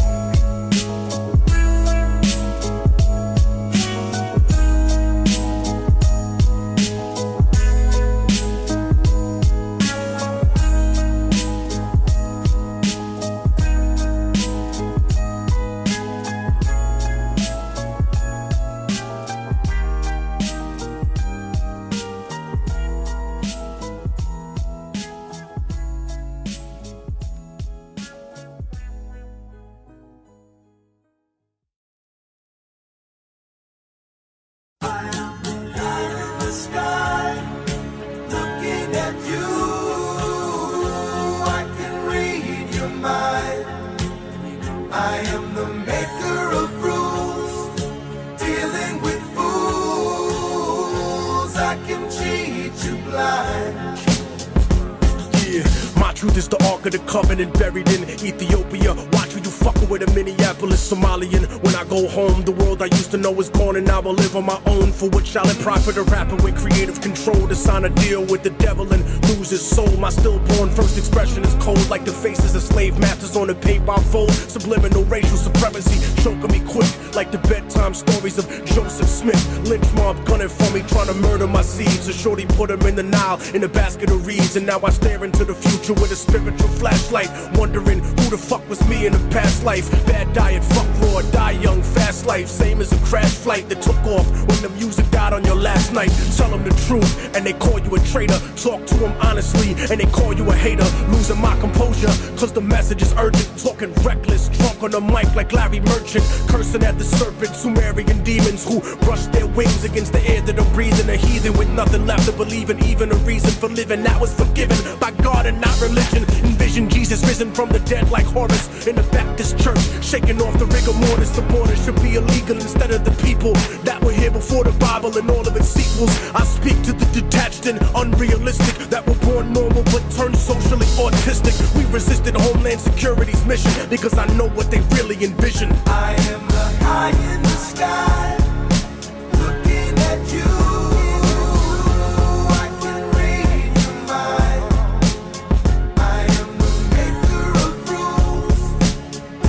Covenant buried in Ethiopia. Watch who you fucking with, a Minneapolis Somalian. When I go home, the world I used to know is gone, and now I live on my own. For which shall it profit a rapper with creative control to sign a deal with the devil and lose his soul? My stillborn first expression is cold, like the faces of slave masters on a paper fold. Subliminal racial supremacy choking me quick, like the bedtime stories of Joseph Smith. Lynch mob gunning for me, trying to murder my seeds. A shorty put him in the Nile in a basket of reeds, and now I stare into the future with a spiritual flashlight, wondering who the fuck was me in a past life. Bad diet, fuck raw, die young, fast past life, same as a crash flight that took off when the music died on your last night. Tell them the truth, and they call you a traitor. Talk to them honestly, and they call you a hater. Losing my composure, cause the message is urgent. Talking reckless, drunk on the mic like Larry Merchant. Cursing at the serpent, Sumerian demons who brush their wings against the air that I'm breathing. A heathen with nothing left to believe in, even a reason for living. That was forgiven by God and not religion. Envision Jesus risen from the dead like Horus in the Baptist church, shaking off the rigor mortis. The border should be illegal instead of the people that were here before the Bible and all of its sequels. I speak to the detached and unrealistic that were born normal but turned socially autistic. We resisted Homeland Security's mission because I know what they really envision. I am the eye in the sky, looking at you. I can read your mind. I am the maker of rules,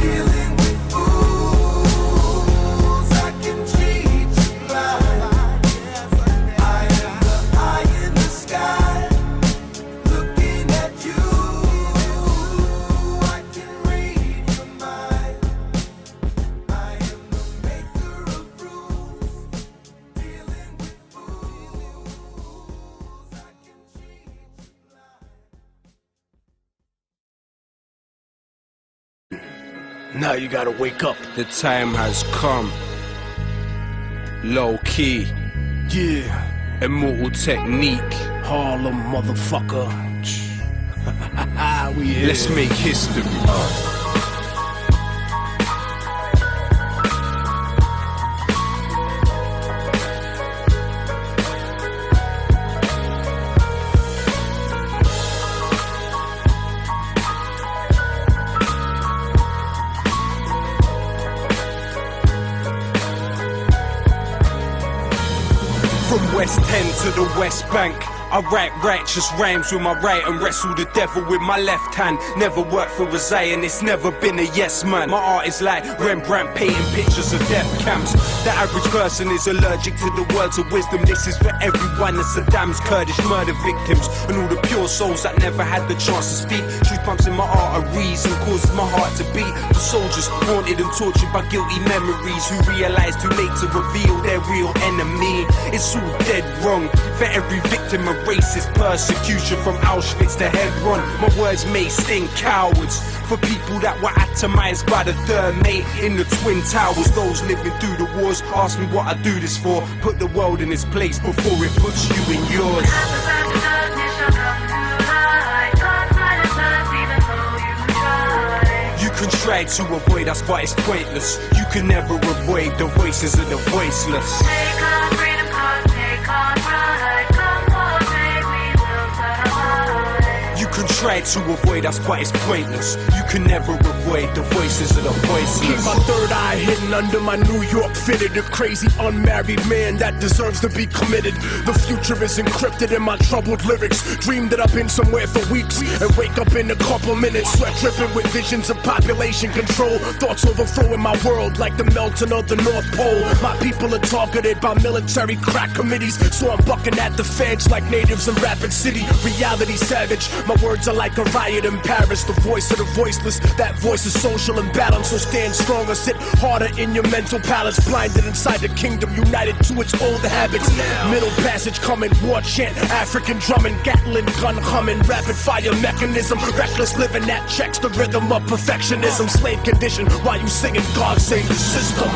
dealing with fools. I can treat you blind. I am the eye in the sky, looking at you. I can read your mind. I am the maker of rules, dealing with fools. I can treat you blind. Now you gotta wake up. The time has come. Lowkey. Yeah. Immortal technique. Harlem, motherfucker. We here. Let's make history. From West End to the West Bank, I write righteous rhymes with my right and wrestle the devil with my left hand. Never worked for a Zionist, never been a yes man. My art is like Rembrandt painting pictures of death camps. The average person is allergic to the words of wisdom. This is for everyone, the Saddam's Kurdish murder victims and all the pure souls that never had the chance to speak. Truth pumps in my arteries and causes my heart to beat. The soldiers haunted and tortured by guilty memories who realized too late to reveal their real enemy. It's all dead wrong for every victim of racist persecution from Auschwitz to Hebron. My words may sting cowards for people that were atomized by the third mate in the Twin Towers. Those living through the wars ask me what I do this for. Put the world in its place before it puts you in yours. You can try to avoid us, but it's pointless. You can never avoid the voices of the voiceless. Take our freedom, take our pride. Come on, baby, we'll survive. You can try to avoid us, but it's pointless. You can never avoid the voices of the voiceless. Keep my third eye hidden under my New York fitted. A crazy unmarried man that deserves to be committed. The future is encrypted in my troubled lyrics. Dream that I've been somewhere for weeks and wake up in a couple minutes. Sweat dripping with visions of population control. Thoughts overflowing my world like the melting of the North Pole. My people are targeted by military crack committees, so I'm bucking at the feds like natives in Rapid City. Reality savage. My words are like a riot in Paris. The voice of the voiceless. That voice is social and balanced, so stand stronger. Sit harder in your mental palace. Blinded inside the kingdom, united to its old habits. Middle passage coming, war chant, African drumming, Gatling gun humming, rapid fire mechanism, reckless living that checks the rhythm of perfectionism. Slave condition while you singing God save the system.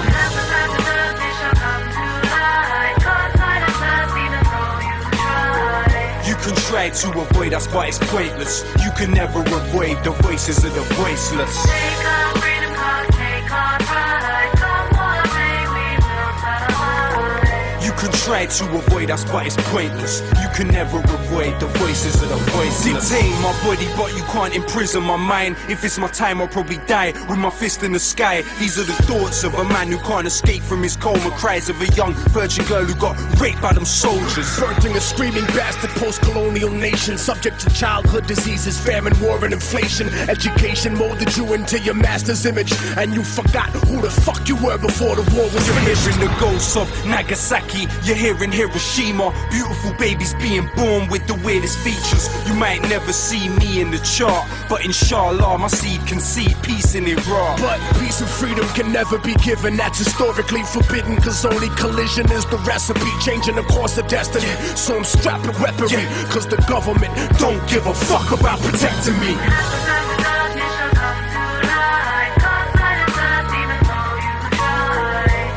You can try to avoid us, but it's pointless. You can never avoid the voices of the voiceless. Take our freedom, take our pride. Come on, baby, we'll survive. You can try to avoid us, but it's pointless. You can never avoid the voices of the voiceless. Detain my body, but you can't imprison my mind. If it's my time, I'll probably die with my fist in the sky. These are the thoughts of a man who can't escape from his coma. Cries of a young virgin girl who got raped by them soldiers. Birthing a screaming bastard post-colonial nation, subject to childhood diseases, famine, war, and inflation. Education molded you into your master's image, and you forgot who the fuck you were before the war was finished. Hearing the ghosts of Nagasaki, your here in Hiroshima. Beautiful babies being born with the weirdest features. You might never see me in the chart, but inshallah my seed can see peace in Iraq. But peace and freedom can never be given. That's historically forbidden, cause only collision is the recipe, changing the course of destiny. So I'm strapping weaponry, cause the government don't give a fuck about protecting me.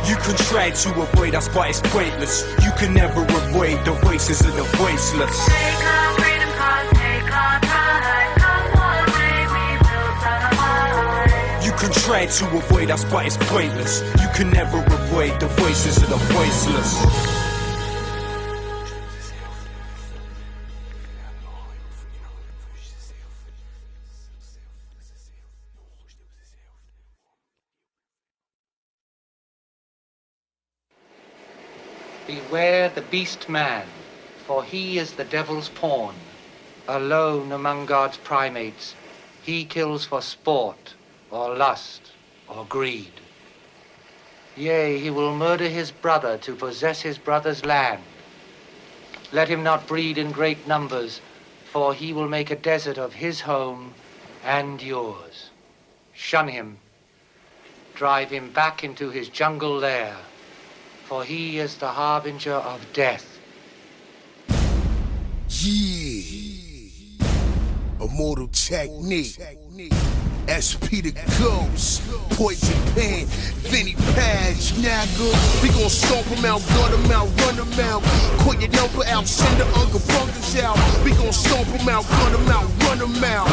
You can try to avoid us, but it's pointless. You can never avoid the voices of the voiceless. Take our freedom, cause take our pride. Come one day we will survive. You can try to avoid us, but it's pointless. You can never avoid the voices of the voiceless. Beware the beast man, for he is the devil's pawn. Alone among God's primates, he kills for sport, or lust, or greed. Yea, he will murder his brother to possess his brother's land. Let him not breed in great numbers, for he will make a desert of his home and yours. Shun him. Drive him back into his jungle lair, for he is the harbinger of death. Yeah. Immortal technique. SP the Ghost, Poison Pen, Vinnie Patch, Nagger. We gon' stomp him out, gut him out, run him out. Call your number out, send the Uncle Bunkers out. We gon' stomp him out, gut him out, run him out.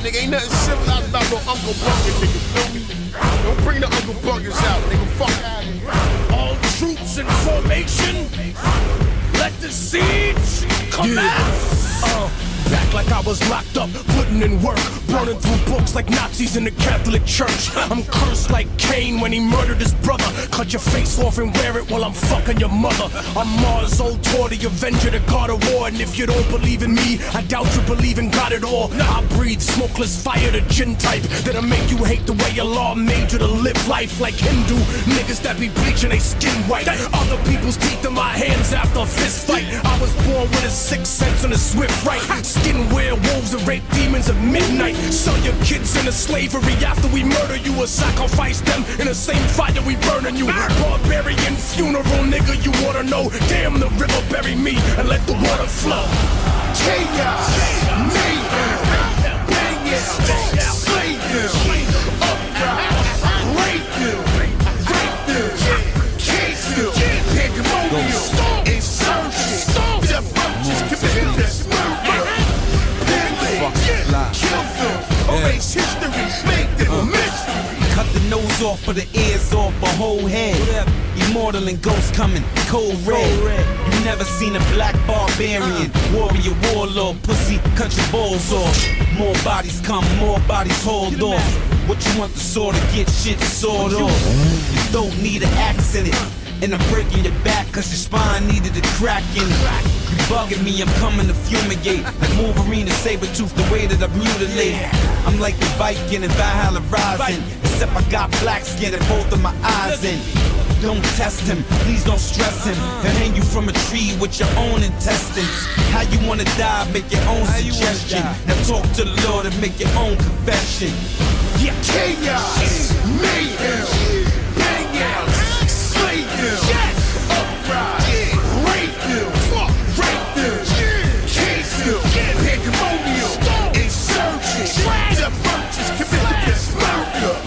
Nigga, ain't nothing civilized about no Uncle Bunker, nigga, feel me? Don't bring the Uncle Bunkers out, nigga, fuck out of here. All troops in formation, let the siege commence. Back like I was locked up, putting in work, burning through books like Nazis in the Catholic Church. I'm cursed like Cain when he murdered his brother. Cut your face off and wear it while I'm fucking your mother. I'm Mars, old Tor, the Avenger, the God of War. And if you don't believe in me, I doubt you believe in God at all. I breathe smokeless fire, the gin type that'll make you hate the way Allah made you to live life like Hindu niggas that be bleaching they skin white. Other people's teeth in my hands after a fist fight. I was born with a sixth sense and a swift right. Skin werewolves and rape demons at midnight. Sell your kids into slavery after we murder you, or sacrifice them in the same fire we burning you. Barbarian funeral, nigga, you wanna know? Damn, the river bury me and let the water flow. Chaos, mayhem, bang it, slay them, uprise, rape them, case them, pandemonium, insurgent, death roaches, commit this murder. Kill them, erase history, make them a mystery. Cut the nose off for the ears off a whole head. Immortal and ghost coming, cold red. You never seen a black barbarian, warrior, warlord, pussy, cut your balls off. More bodies come, more bodies hauled off. What you want the sword to get shit sawed off? You don't need an axe in it. And I'm breaking your back cause your spine needed a crack in it. You bugging me, I'm coming to fumigate. Like Wolverine and Sabretooth, the way that I mutilate. I'm like the Viking and Valhalla rising. Except I got black skin and both of my eyes in. Don't test him, please don't stress him. He'll hang you from a tree with your own intestines. How you wanna die, make your own suggestion. Now talk to the Lord and make your own confession. Yeah, chaos, mayhem, bang out, slay them, uprise, rape them, case them, pandemonium, insurgent, death roaches, commit this murder.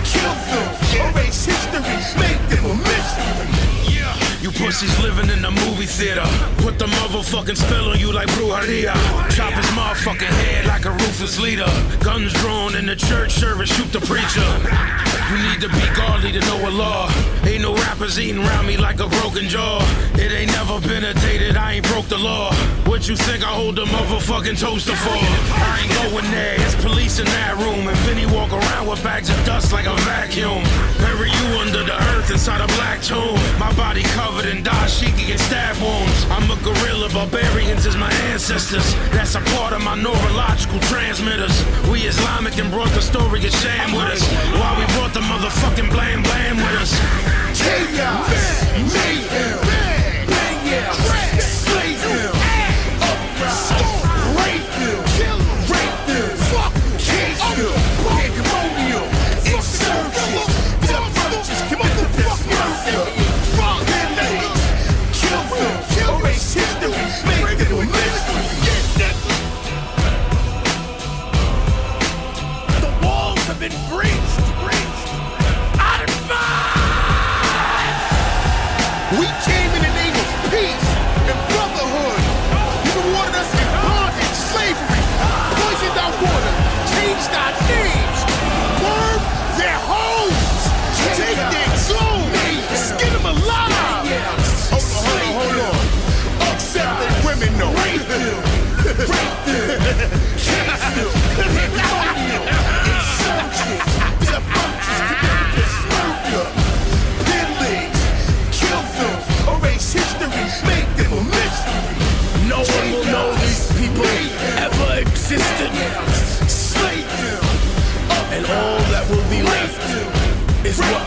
Kill them, erase history, make them a mystery. You pussies living in the movie theater. Put the motherfucking spell on you like brujeria. Chop his motherfucking head like a ruthless leader. Guns drawn in the church service, shoot the preacher. You need to be godly to know a law. Ain't no rappers eating around me like a broken jaw. It ain't never been a day that I ain't broke the law. What you think I hold the motherfucking toaster for? I ain't going there, it's police in that room. And Vinnie walk around with bags of dust like a vacuum. Bury you under the earth inside a black tomb. My body covered in dashiki and stab wounds. I'm a gorilla, barbarians is my ancestors. That's a part of my neurological transmitters. We Islamic and brought the story of sham with us. While we brought the motherfucking blam with us. Chaos,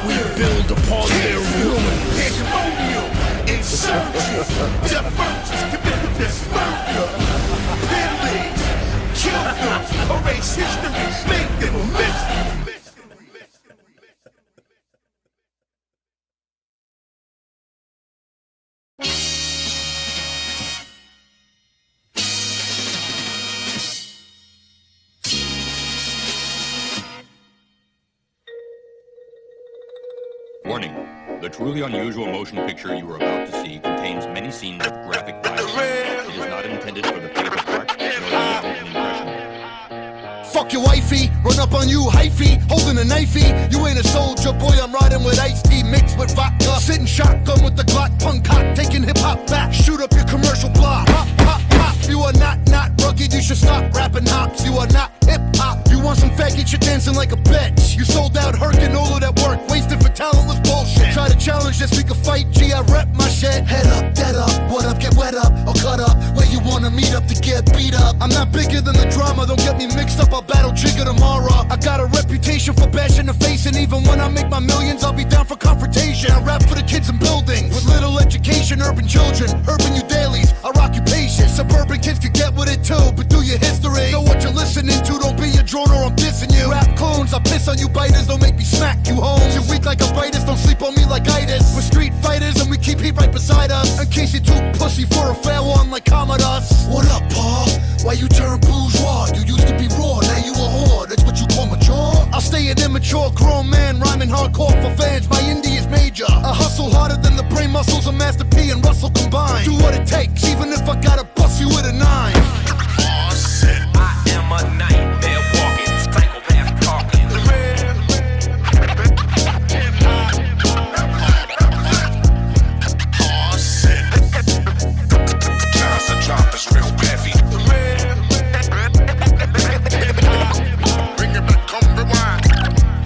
We build upon their ruin. Pandemonium, insurgents, divergents, committed this murder. Pillage, kill them, erase history, make them a mystery. Warning. The truly unusual motion picture you are about to see contains many scenes of graphic violence. It is not intended for the faint of heart, nor the young and impressionable. Fuck your wifey, run up on you, hyphy, holding a knifey. You ain't a soldier, boy, I'm riding with iced tea mixed with vodka. Sitting shotgun with the Glock, punk cock, taking hip-hop back. Shoot up your commercial block. Pop, pop, pop. You are not rugged, you should stop rapping hops. You are not hip-hop. You want some faggot, you're dancing like a bitch. You sold out Herc and all of that work, wasted for talentless bullshit. Try to challenge this, we can fight, G, I rep my shit. Head up, dead up, what up, get wet up, or cut up. Where you wanna meet up to get beat up. I'm not bigger than the drama, don't get me mixed up, I'll battle Jigga tomorrow. I got a reputation for bashing the face, and even when I make my millions, I'll be down for confrontation. I rap for the kids in buildings, with little education, urban children, urban youth dailies, our occupation. Suburban kids can get with it too, but do your history. Know what you're listening to, don't be a drone or I'm dissing you. Rap clones, I piss on you biters, don't make me smack you home. You're weak like a virus, don't sleep on me like itis. We're street fighters and we keep heat right beside us. In case you're too pussy for a fair one like Commodus. What up, Paul? Why you turn bourgeois? You used to be raw, now you a whore. That's what you call mature? I'll stay an immature grown man, rhyming hardcore for fans. My indie is major. I hustle harder than the brain muscles of Master P and Russell combined. Do what it takes, even if I gotta bust you with a 9. I am a nightmare walking, psychopath talking. Oh shit. Times I drop is real heavy. Bring it back, come rewind.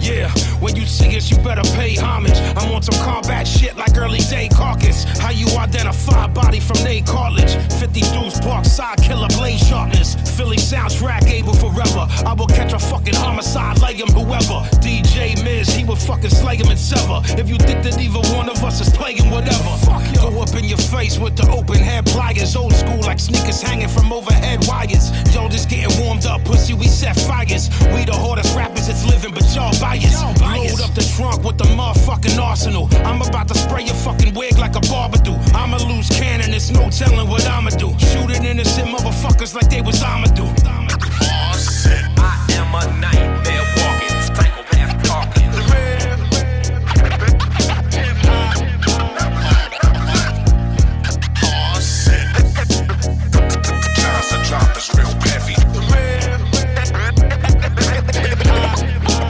Yeah, when you see us, you better pay homage. I'm on some combat shit like early day caucus. How you identify body from Nate Cartilage? 50 dudes, park side, killer blade sharpness. Philly soundtrack, able forever. I will catch a fucking homicide, like him, whoever. DJ Miz, he will fucking slay him and sever. If you think that either one of us is playing whatever, fuck you. Go up in your face with the open head pliers. Old school like sneakers hanging from overhead wires. Yo, just getting warmed up, pussy, we set fires. We the hardest rappers that's living, but y'all biased. Load up the trunk with the motherfucking arsenal. I'm about to spray your fucking wig like a barber do. I'm a loose cannon, there's no telling what I'ma do. Shooting innocent motherfuckers like they was Amadou. Oh shit. I am a nightmare walking, psychopath talking. Oh shit. Times I drop is real heavy.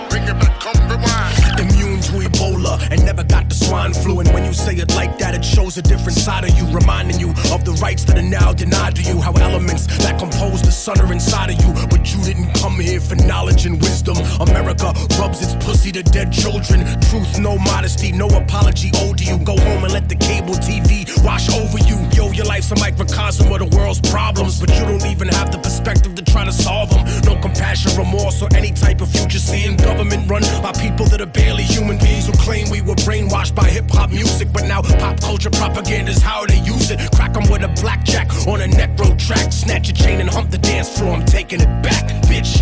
Bring it back, come rewind. Immune to Ebola and never got the swine flu. And when you say it like that, it shows a different side of you, reminding you of the rights that are now denied to you. How elements that compose the sun are inside of you, but you didn't come here for knowledge and wisdom. America rubs its pussy to dead children. Truth, no modesty, no apology owed to you. Go home and let the cable TV wash over you. Yo, your life's a microcosm of the world's problems, but you don't even have the perspective to try to solve them. No compassion, remorse, or any type of future seeing. Government run by people that are barely human beings who claim we were brainwashed by hip-hop music, but now pop culture propaganda's how they use it. Crack them with a blackjack on a Necro track. Snatch a chain and hump the dance floor, I'm taking it back, bitch.